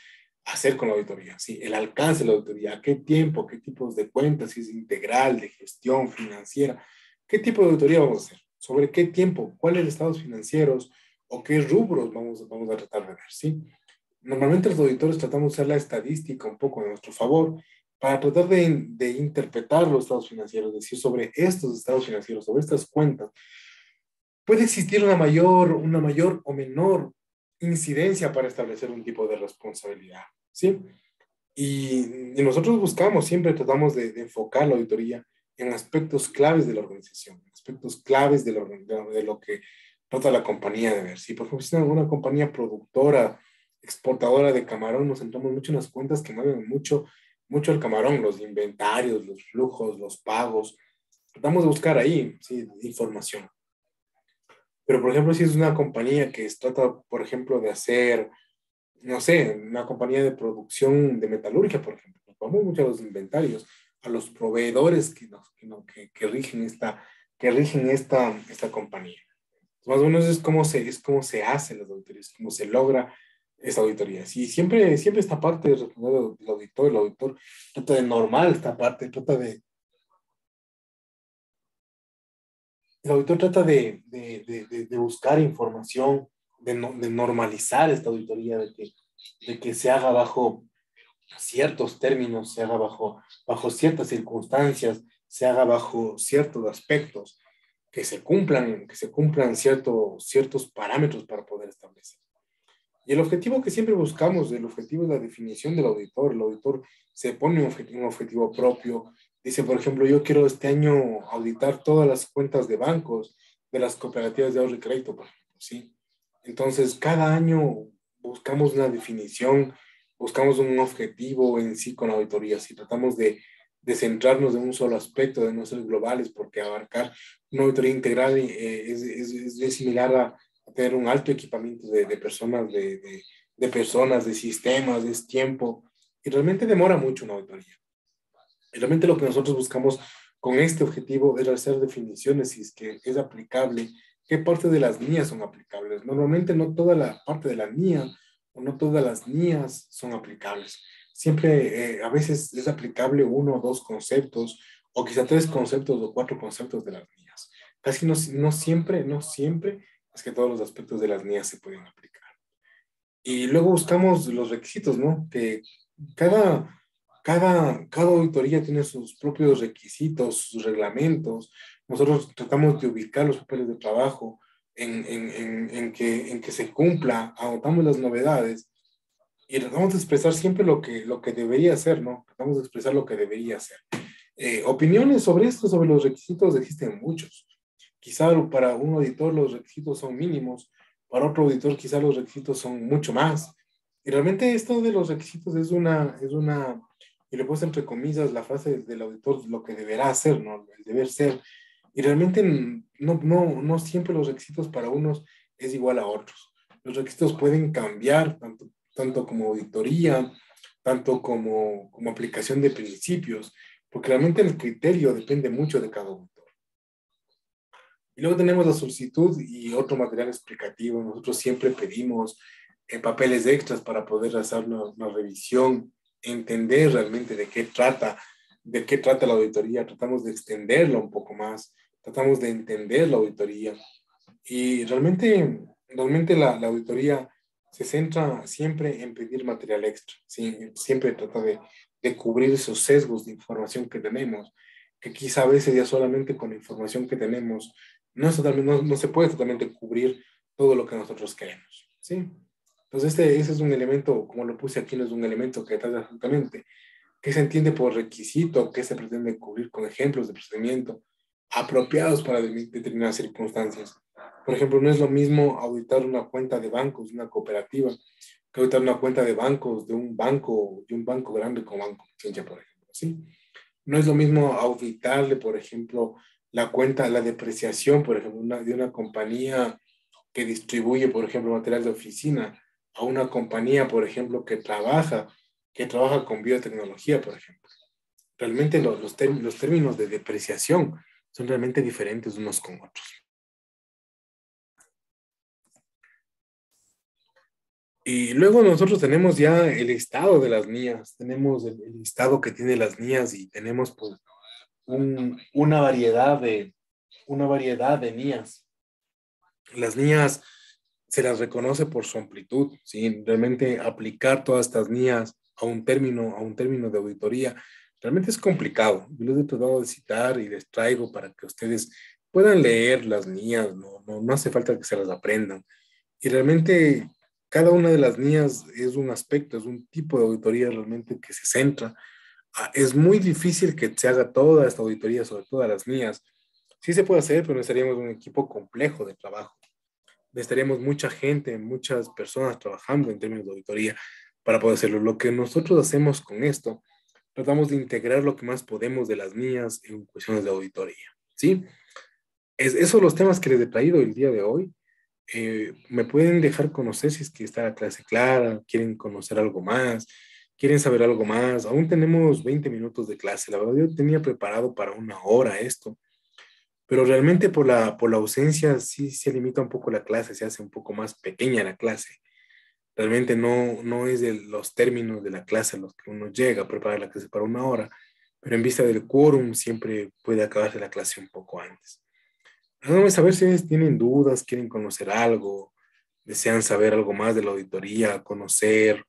hacer con la auditoría, ¿sí? El alcance de la auditoría, a qué tiempo, qué tipos de cuentas, si es integral, de gestión financiera, qué tipo de auditoría vamos a hacer, sobre qué tiempo, cuáles estados financieros o qué rubros vamos a tratar de ver, ¿sí? Normalmente los auditores tratamos de usar la estadística un poco a nuestro favor para tratar de interpretar los estados financieros, es decir, sobre estos estados financieros, sobre estas cuentas, puede existir una mayor o menor incidencia para establecer un tipo de responsabilidad, ¿sí? Y nosotros buscamos, siempre tratamos de enfocar la auditoría en aspectos claves de la organización, aspectos claves de lo que trata la compañía de ver. Si, por ejemplo, si es alguna compañía productora, exportadora de camarón, nos centramos mucho en las cuentas que mueven mucho el camarón, los inventarios, los flujos, los pagos. Tratamos de buscar ahí, sí, información. Pero, por ejemplo, si es una compañía que trata, por ejemplo, de hacer, no sé, una compañía de producción de metalurgia, por ejemplo, nos vamos mucho a los inventarios, a los proveedores que rigen esta compañía. Más o menos es cómo se hace las auditorías, cómo se logra esta auditoría. Sí, siempre esta parte de responder el auditor trata de normal esta parte, el auditor trata de buscar información, de normalizar esta auditoría, de que se haga bajo ciertos términos, se haga bajo ciertas circunstancias, se haga bajo ciertos aspectos, que se cumplan ciertos parámetros para poder establecer. Y el objetivo que siempre buscamos, el objetivo es la definición del auditor. El auditor se pone un objetivo propio. Dice, por ejemplo, yo quiero este año auditar todas las cuentas de bancos, de las cooperativas de ahorro y crédito, por ejemplo, ¿sí? Entonces, cada año buscamos una definición, buscamos un objetivo en sí con la auditoría. Si tratamos de centrarnos en un solo aspecto, de no ser globales, porque abarcar una auditoría integral es similar a tener un alto equipamiento de personas, de personas, de sistemas, de tiempo, y realmente demora mucho una auditoría. Y realmente lo que nosotros buscamos con este objetivo es hacer definiciones si es que es aplicable, qué parte de las NIAs son aplicables. Normalmente no toda la parte de la NIA o no todas las NIAs son aplicables. Siempre, a veces es aplicable uno o dos conceptos, o quizá tres conceptos o cuatro conceptos de las NIAs. Casi no siempre es que todos los aspectos de las NIAs se pueden aplicar. Y luego buscamos los requisitos, ¿no? Que cada, cada auditoría tiene sus propios requisitos, sus reglamentos. Nosotros tratamos de ubicar los papeles de trabajo en que se cumpla, anotamos las novedades y tratamos de expresar siempre lo que debería ser, ¿no? Tratamos de expresar lo que debería ser. Opiniones sobre esto, sobre los requisitos, existen muchos. Quizá para un auditor los requisitos son mínimos, para otro auditor quizá los requisitos son mucho más. Y realmente esto de los requisitos y le he puesto entre comillas la frase del auditor, lo que deberá hacer, ¿no? El deber ser. Y realmente no siempre los requisitos para unos es igual a otros. Los requisitos pueden cambiar, tanto como auditoría, tanto como aplicación de principios, porque realmente el criterio depende mucho de cada uno. Y luego tenemos la solicitud y otro material explicativo. Nosotros siempre pedimos papeles extras para poder hacer una revisión, entender realmente de qué trata la auditoría. Tratamos de extenderla un poco más, tratamos de entender la auditoría. Y realmente la auditoría se centra siempre en pedir material extra. ¿Sí? Siempre trata de cubrir esos sesgos de información que tenemos, que quizá a veces ya solamente con la información que tenemos no se puede totalmente cubrir todo lo que nosotros queremos, ¿sí? Entonces, ese es un elemento, como lo puse aquí, no es un elemento que trata absolutamente qué se entiende por requisito, qué se pretende cubrir con ejemplos de procedimiento apropiados para determinadas circunstancias. Por ejemplo, no es lo mismo auditar una cuenta de bancos, de una cooperativa, que auditar una cuenta de bancos de un banco grande como Banco Pichincha, por ejemplo, ¿sí? No es lo mismo auditarle, por ejemplo, la cuenta, la depreciación, por ejemplo, de una compañía que distribuye, por ejemplo, material de oficina, a una compañía, por ejemplo, que trabaja con biotecnología, por ejemplo. Realmente los términos de depreciación son realmente diferentes unos con otros. Y luego nosotros tenemos ya el listado de las NIAs, tenemos el listado que tiene las NIAs y tenemos pues una variedad de NIAs. Las NIAs se las reconoce por su amplitud, ¿sí? Realmente aplicar todas estas NIAs a un término de auditoría, realmente es complicado. Yo les he tratado de citar y les traigo para que ustedes puedan leer las NIAs, no hace falta que se las aprendan. Y realmente cada una de las NIAs es un aspecto, es un tipo de auditoría realmente que se centra. Es muy difícil que se haga toda esta auditoría sobre todas las NIAs. Sí se puede hacer, pero necesitaríamos un equipo complejo de trabajo. necesitaríamos mucha gente, muchas personas trabajando en términos de auditoría para poder hacerlo. Lo que nosotros hacemos con esto, tratamos de integrar lo que más podemos de las mías en cuestiones de auditoría, ¿sí? Esos son los temas que les he traído el día de hoy. Me pueden dejar conocer si es que está la clase clara, quieren conocer algo más, quieren saber algo más. Aún tenemos 20 minutos de clase. La verdad, yo tenía preparado para una hora esto, pero realmente por la ausencia sí se limita un poco la clase, se hace un poco más pequeña la clase. Realmente no es de los términos de la clase a los que uno llega a preparar la clase para una hora, pero en vista del quórum siempre puede acabarse la clase un poco antes. Háganme saber si ustedes tienen dudas, quieren conocer algo, desean saber algo más de la auditoría, conocer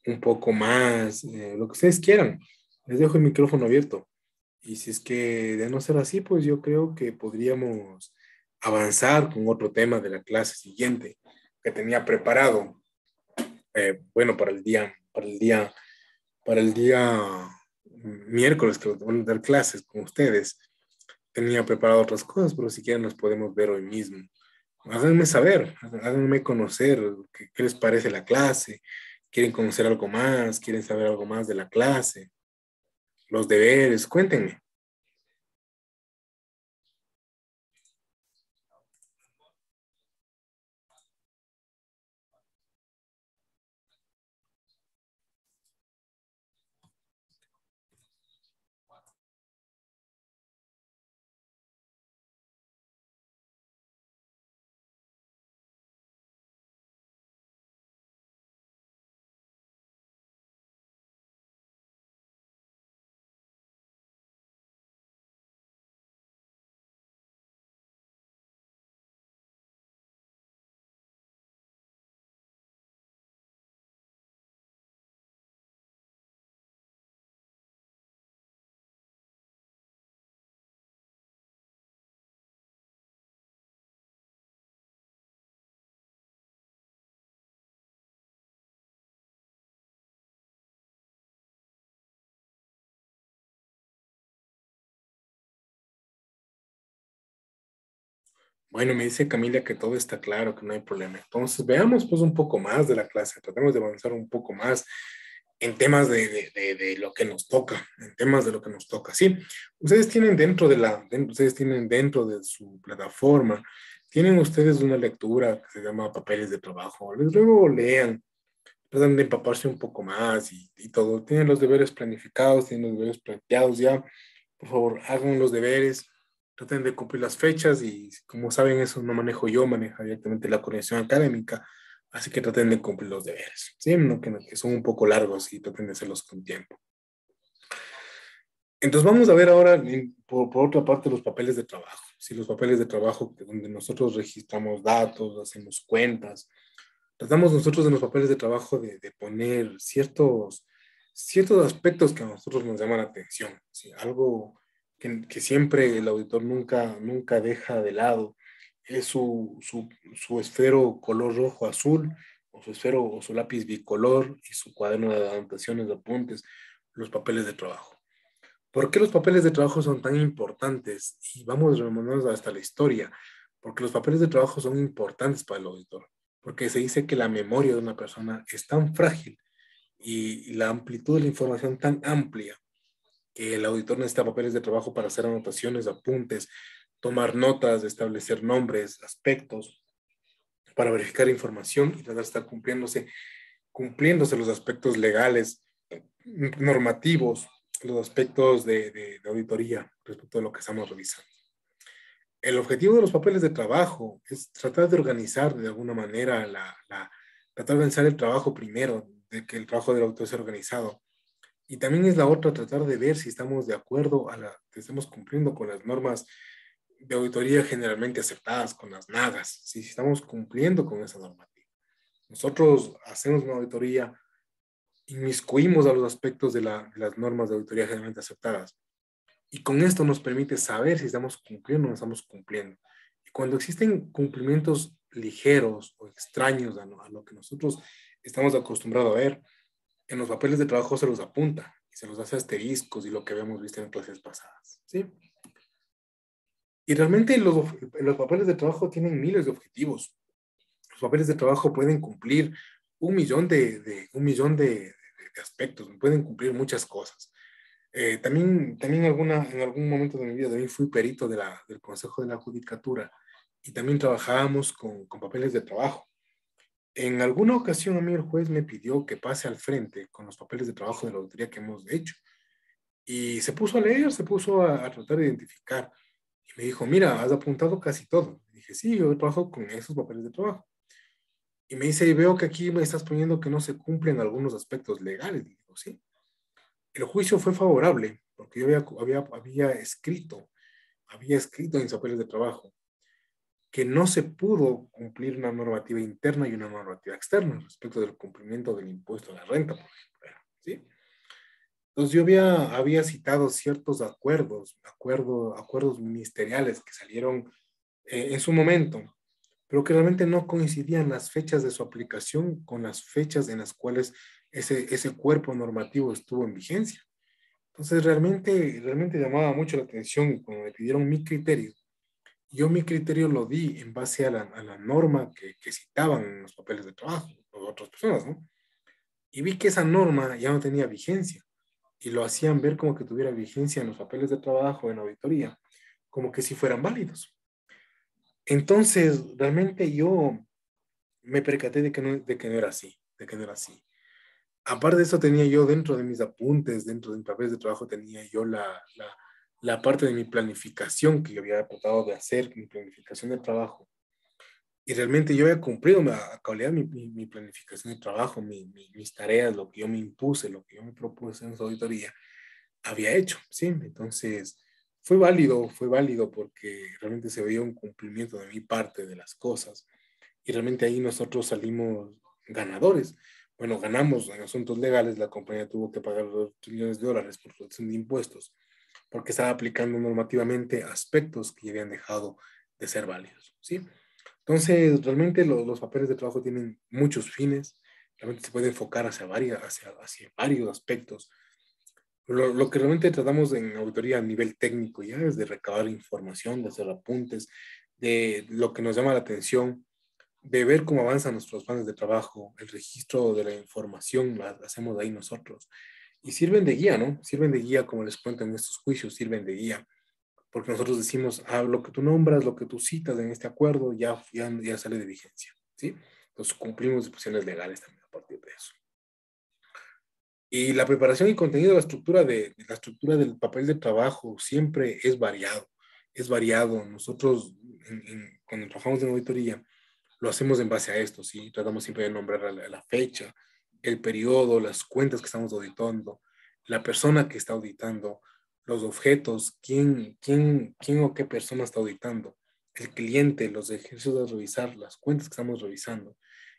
un poco más, lo que ustedes quieran. Les dejo el micrófono abierto. Y si es que de no ser así, pues yo creo que podríamos avanzar con otro tema de la clase siguiente que tenía preparado. Bueno, para el día miércoles que voy a dar clases con ustedes. Tenía preparado otras cosas, pero si quieren las podemos ver hoy mismo. Háganme saber, háganme conocer qué les parece la clase, quieren conocer algo más, quieren saber algo más de la clase, los deberes, cuéntenme. Bueno, me dice Camila que todo está claro, que no hay problema. Entonces, veamos pues un poco más de la clase, tratemos de avanzar un poco más en temas de lo que nos toca, en temas de lo que nos toca. Sí, ustedes tienen ustedes tienen dentro de su plataforma, tienen ustedes una lectura que se llama papeles de trabajo. Les luego lean, tratan de empaparse un poco más y todo. Tienen los deberes planificados, tienen los deberes planteados ya. Por favor, hagan los deberes, traten de cumplir las fechas y como saben, eso no manejo yo, maneja directamente la coordinación académica, así que traten de cumplir los deberes, ¿sí? Que son un poco largos y traten de hacerlos con tiempo. Entonces vamos a ver ahora, por otra parte, los papeles de trabajo. Si los papeles de trabajo donde nosotros registramos datos, hacemos cuentas, tratamos nosotros en los papeles de trabajo de poner ciertos aspectos que a nosotros nos llaman la atención, ¿sí? Algo que siempre el auditor nunca deja de lado es su esfero color rojo azul, o su esfero o su lápiz bicolor y su cuaderno de anotaciones, de apuntes, los papeles de trabajo. ¿Por qué los papeles de trabajo son tan importantes? Y vamos remontándonos hasta la historia, porque los papeles de trabajo son importantes para el auditor, porque se dice que la memoria de una persona es tan frágil y la amplitud de la información tan amplia que el auditor necesita papeles de trabajo para hacer anotaciones, apuntes, tomar notas, establecer nombres, aspectos, para verificar información y tratar de estar cumpliéndose los aspectos legales, normativos, los aspectos de auditoría respecto a lo que estamos revisando. El objetivo de los papeles de trabajo es tratar de organizar de alguna manera, tratar de organizar el trabajo primero, de que el trabajo del autor sea organizado. Y también es la otra, tratar de ver si estamos de acuerdo que estemos cumpliendo con las normas de auditoría generalmente aceptadas, con las NAGAS, si estamos cumpliendo con esa normativa. Nosotros hacemos una auditoría, inmiscuimos a los aspectos de las normas de auditoría generalmente aceptadas. Y con esto nos permite saber si estamos cumpliendo o no estamos cumpliendo. Y cuando existen cumplimientos ligeros o extraños a lo que nosotros estamos acostumbrados a ver, en los papeles de trabajo se los apunta y se los hace asteriscos y lo que habíamos visto en clases pasadas. ¿Sí? Y realmente los papeles de trabajo tienen miles de objetivos. tus papeles de trabajo pueden cumplir un millón de aspectos, pueden cumplir muchas cosas. También en algún momento de mi vida también fui perito del Consejo de la Judicatura y también trabajábamos con papeles de trabajo. En alguna ocasión a mí el juez me pidió que pase al frente con los papeles de trabajo de la auditoría que hemos hecho. Y se puso a leer, se puso a tratar de identificar. Y me dijo, mira, has apuntado casi todo. Y dije, sí, yo trabajo con esos papeles de trabajo. Y me dice, y veo que aquí me estás poniendo que no se cumplen algunos aspectos legales. Y digo, sí. El juicio fue favorable porque yo había escrito en mis papeles de trabajo que no se pudo cumplir una normativa interna y una normativa externa respecto del cumplimiento del impuesto a la renta, por ejemplo. ¿Sí? Entonces yo había citado ciertos acuerdos ministeriales que salieron en su momento, pero que realmente no coincidían las fechas de su aplicación con las fechas en las cuales ese cuerpo normativo estuvo en vigencia. Entonces realmente llamaba mucho la atención y cuando me pidieron mi criterio, yo mi criterio lo di en base a la norma que citaban en los papeles de trabajo de otras personas, ¿no? Y vi que esa norma ya no tenía vigencia y lo hacían ver como que tuviera vigencia en los papeles de trabajo, en la auditoría, como que si fueran válidos. Entonces, realmente yo me percaté de que no era así, de que no era así. Aparte de eso, tenía yo dentro de mis apuntes, dentro de mis papeles de trabajo, tenía yo la parte de mi planificación que yo había tratado de hacer, mi planificación de trabajo. Y realmente yo había cumplido a cabalidad mi planificación de trabajo, mis tareas, lo que yo me impuse, lo que yo me propuse en su auditoría, había hecho, ¿sí? Entonces, fue válido porque realmente se veía un cumplimiento de mi parte de las cosas y realmente ahí nosotros salimos ganadores. Bueno, ganamos en asuntos legales, la compañía tuvo que pagar $2 millones por reducción de impuestos porque estaba aplicando normativamente aspectos que ya habían dejado de ser válidos, ¿sí? Entonces, realmente los papeles de trabajo tienen muchos fines, realmente se puede enfocar hacia varios aspectos. Lo que realmente tratamos en auditoría a nivel técnico ya es de recabar información, de hacer apuntes, de lo que nos llama la atención, de ver cómo avanzan nuestros planes de trabajo, el registro de la información la hacemos ahí nosotros. Y sirven de guía, ¿no? Sirven de guía, como les cuento en estos juicios, sirven de guía, porque nosotros decimos, lo que tú nombras, lo que tú citas en este acuerdo, ya sale de vigencia, ¿sí? Entonces cumplimos disposiciones legales también a partir de eso. Y la preparación y contenido, la estructura del papel de trabajo siempre es variado. Es variado. Nosotros, cuando trabajamos en auditoría, lo hacemos en base a esto, ¿sí? Tratamos siempre de nombrar la fecha, el periodo, las cuentas que estamos auditando, la persona que está auditando, los objetos, quién o qué persona está auditando, el cliente, los ejercicios de revisar, las cuentas que estamos revisando.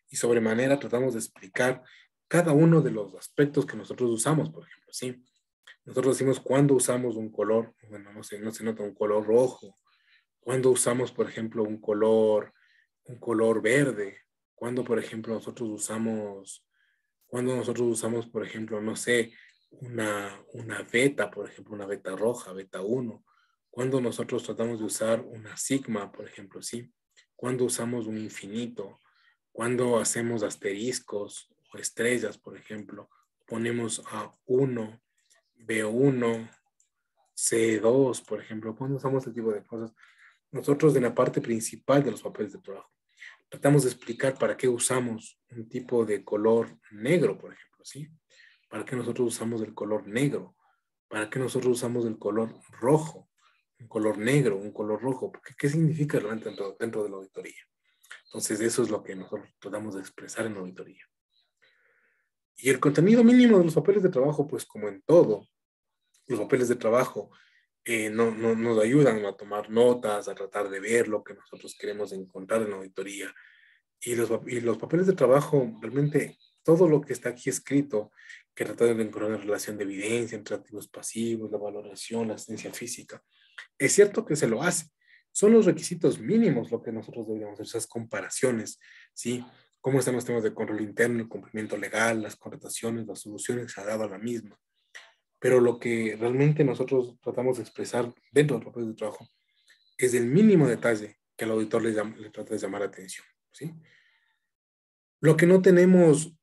Y sobremanera tratamos de explicar cada uno de los aspectos que nosotros usamos, por ejemplo, ¿sí? Nosotros decimos cuándo usamos un color, bueno, no se nota un color rojo, cuándo usamos, por ejemplo, un color verde, cuando nosotros usamos, por ejemplo, no sé, una beta, por ejemplo, una beta roja, beta uno, cuando nosotros tratamos de usar una sigma, por ejemplo, ¿sí? Cuando usamos un infinito, cuando hacemos asteriscos o estrellas, por ejemplo, ponemos a 1, B1, C2, por ejemplo, cuando usamos este tipo de cosas, nosotros en la parte principal de los papeles de trabajo tratamos de explicar para qué usamos un tipo de color negro, por ejemplo, ¿sí? ¿Para qué nosotros usamos el color negro? ¿Para qué nosotros usamos el color rojo? Un color negro, un color rojo. Porque, ¿qué significa realmente dentro de la auditoría? Entonces, eso es lo que nosotros tratamos de expresar en la auditoría. Y el contenido mínimo de los papeles de trabajo, pues como en todo, los papeles de trabajo no nos ayudan a tomar notas, a tratar de ver lo que nosotros queremos encontrar en la auditoría. Y los papeles de trabajo, realmente todo lo que está aquí escrito, que trata de encontrar una relación de evidencia entre activos pasivos, la valoración, la asistencia física, es cierto que se lo hace. Son los requisitos mínimos lo que nosotros deberíamos hacer, esas comparaciones, ¿sí? Cómo están los temas de control interno, el cumplimiento legal, las contrataciones, las soluciones que se ha dado a la misma. Pero lo que realmente nosotros tratamos de expresar dentro del papel de trabajo es el mínimo detalle que al auditor le trata de llamar la atención, ¿sí? Lo que no tenemos,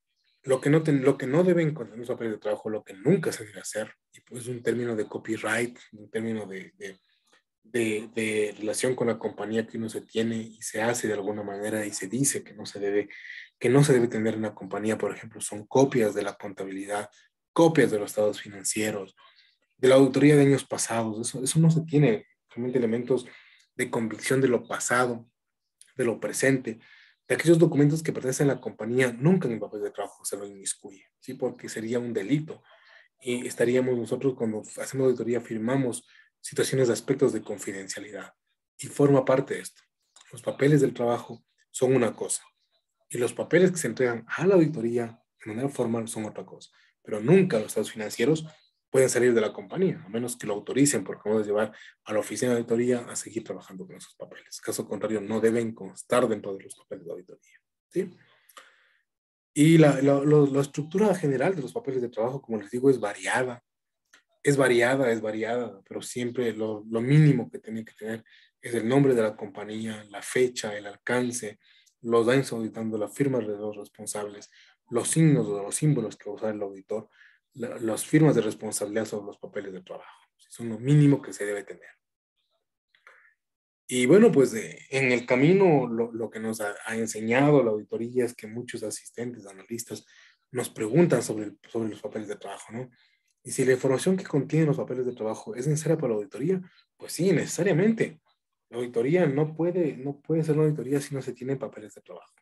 lo que no deben contener los papeles de trabajo, lo que nunca se debe hacer, y pues un término de copyright, un término de relación con la compañía que uno se tiene y se hace de alguna manera y se dice que no se debe tener en una compañía, por ejemplo, son copias de la contabilidad, copias de los estados financieros, de la auditoría de años pasados. Eso no se tiene, realmente elementos de convicción de lo pasado, de lo presente, de aquellos documentos que pertenecen a la compañía, nunca en el papel de trabajo se lo inmiscuye, ¿sí? Porque sería un delito y estaríamos nosotros cuando hacemos auditoría, firmamos situaciones de aspectos de confidencialidad y forma parte de esto. Los papeles del trabajo son una cosa y los papeles que se entregan a la auditoría de manera formal son otra cosa, pero nunca los estados financieros pueden salir de la compañía, a menos que lo autoricen, porque vamos a llevar a la oficina de auditoría a seguir trabajando con esos papeles. Caso contrario, no deben constar dentro de los papeles de auditoría. ¿Sí? Y la estructura general de los papeles de trabajo, como les digo, es variada. Es variada, pero siempre lo mínimo que tiene que tener es el nombre de la compañía, la fecha, el alcance, los daños auditando, la firma de los responsables, los signos o los símbolos que va a usar el auditor, las firmas de responsabilidad sobre los papeles de trabajo. Son lo mínimo que se debe tener. Y bueno, pues en el camino lo que nos ha enseñado la auditoría es que muchos asistentes, analistas, nos preguntan sobre los papeles de trabajo, ¿no? Y si la información que contienen los papeles de trabajo es necesaria para la auditoría, pues sí, necesariamente. La auditoría no puede ser una auditoría si no se tienen papeles de trabajo.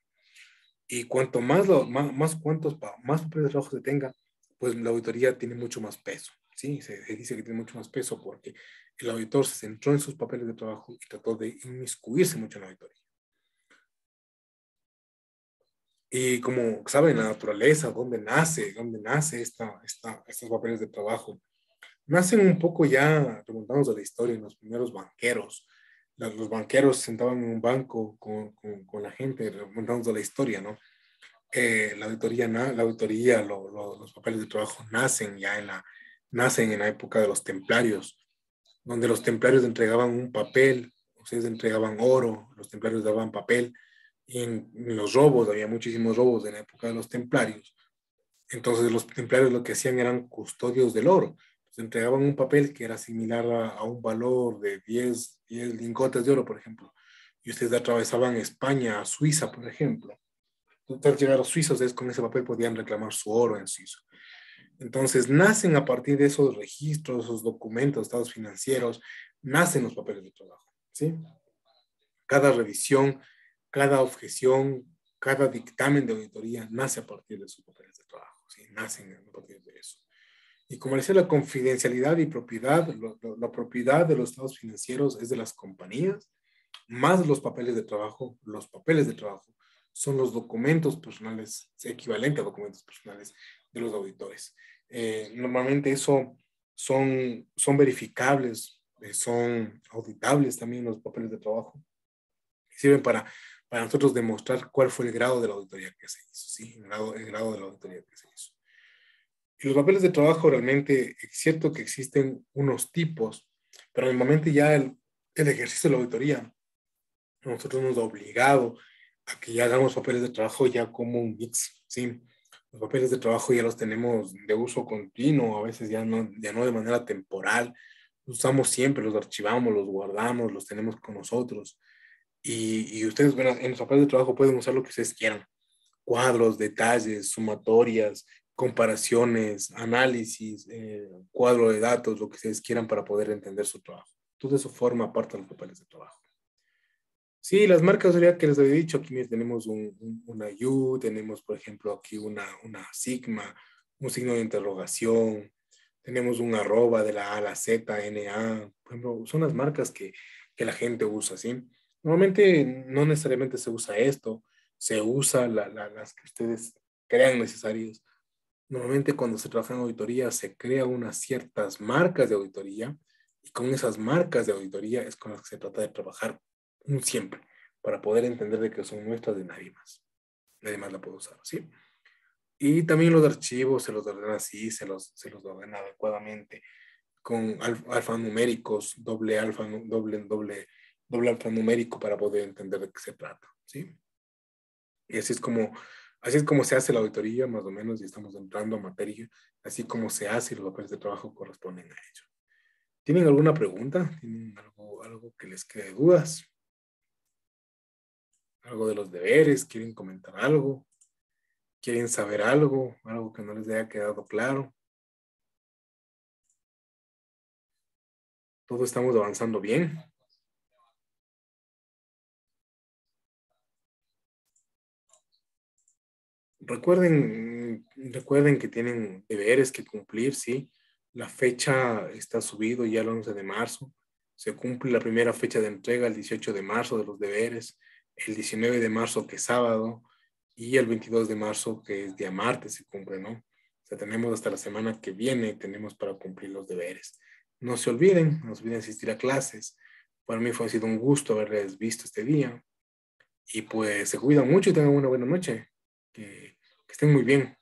Y cuanto más papeles de trabajo se tenga, pues la auditoría tiene mucho más peso. Sí, se dice que tiene mucho más peso porque el auditor se centró en sus papeles de trabajo y trató de inmiscuirse mucho en la auditoría. Y como saben, la naturaleza, dónde nace estos papeles de trabajo, nacen un poco ya remontándonos a la historia, en los primeros banqueros. Los banqueros se sentaban en un banco con la gente, remontándonos a la historia, ¿no? Los papeles de trabajo nacen en la época de los templarios, donde los templarios entregaban un papel, ustedes entregaban oro, los templarios daban papel, y en los robos, había muchísimos robos en la época de los templarios. Entonces los templarios lo que hacían eran custodios del oro. Entonces, entregaban un papel que era similar a un valor de 10 lingotes de oro, por ejemplo. Y ustedes atravesaban España a Suiza, por ejemplo. Entonces, llegar a los suizos, ustedes con ese papel podían reclamar su oro en Suiza. Entonces, nacen a partir de esos registros, esos documentos, estados financieros, nacen los papeles de trabajo. ¿Sí? Cada revisión, cada objeción, cada dictamen de auditoría nace a partir de sus papeles de trabajo. ¿Sí? Nacen a partir de eso. Y como decía, la confidencialidad y propiedad, la propiedad de los estados financieros es de las compañías, más los papeles de trabajo. Los papeles de trabajo son los documentos personales, equivalente a documentos personales de los auditores. Normalmente eso son verificables, son auditables también los papeles de trabajo. Sirven para nosotros demostrar cuál fue el grado de la auditoría que se hizo, ¿sí? El grado de la auditoría que se hizo. Y los papeles de trabajo realmente, es cierto que existen unos tipos, pero normalmente ya el ejercicio de la auditoría nosotros nos ha obligado a que ya hagamos papeles de trabajo ya como un mix, ¿sí? Los papeles de trabajo ya los tenemos de uso continuo, a veces ya no de manera temporal. Los usamos siempre, los archivamos, los guardamos, los tenemos con nosotros. Y ustedes, bueno, en los papeles de trabajo pueden usar lo que ustedes quieran. Cuadros, detalles, sumatorias, comparaciones, análisis, cuadro de datos, lo que ustedes quieran para poder entender su trabajo. Todo eso forma parte de los papeles de trabajo. Sí, las marcas, sería que les había dicho, aquí tenemos una U, tenemos por ejemplo aquí una sigma, un signo de interrogación, tenemos un arroba de la A a la Z, NA, por ejemplo, son las marcas que la gente usa, ¿sí? Normalmente no necesariamente se usa esto, se usa las que ustedes crean necesarias. Normalmente cuando se trabaja en auditoría se crean unas ciertas marcas de auditoría y con esas marcas de auditoría es con las que se trata de trabajar siempre para poder entender de que son nuestras de nadie más. Nadie más la puede usar, ¿sí? Y también los archivos se los ordena así, se los ordena adecuadamente con alfanuméricos, doble alfanumérico para poder entender de qué se trata, ¿sí? Y así es como Así es como se hace la auditoría, más o menos, y estamos entrando a materia, así como se hace y los papeles de trabajo corresponden a ello. ¿Tienen alguna pregunta? ¿Tienen algo que les quede dudas? ¿Algo de los deberes? ¿Quieren comentar algo? ¿Quieren saber algo? ¿Algo que no les haya quedado claro? ¿Todos estamos avanzando bien? Recuerden que tienen deberes que cumplir, ¿sí? La fecha está subido ya el 11 de marzo. Se cumple la primera fecha de entrega el 18 de marzo de los deberes, el 19 de marzo que es sábado y el 22 de marzo que es día martes se cumple, ¿no? O sea, tenemos hasta la semana que viene, tenemos para cumplir los deberes. No se olviden asistir a clases. Para mí fue ha sido un gusto haberles visto este día y pues se cuidan mucho y tengan una buena noche. Que estén muy bien.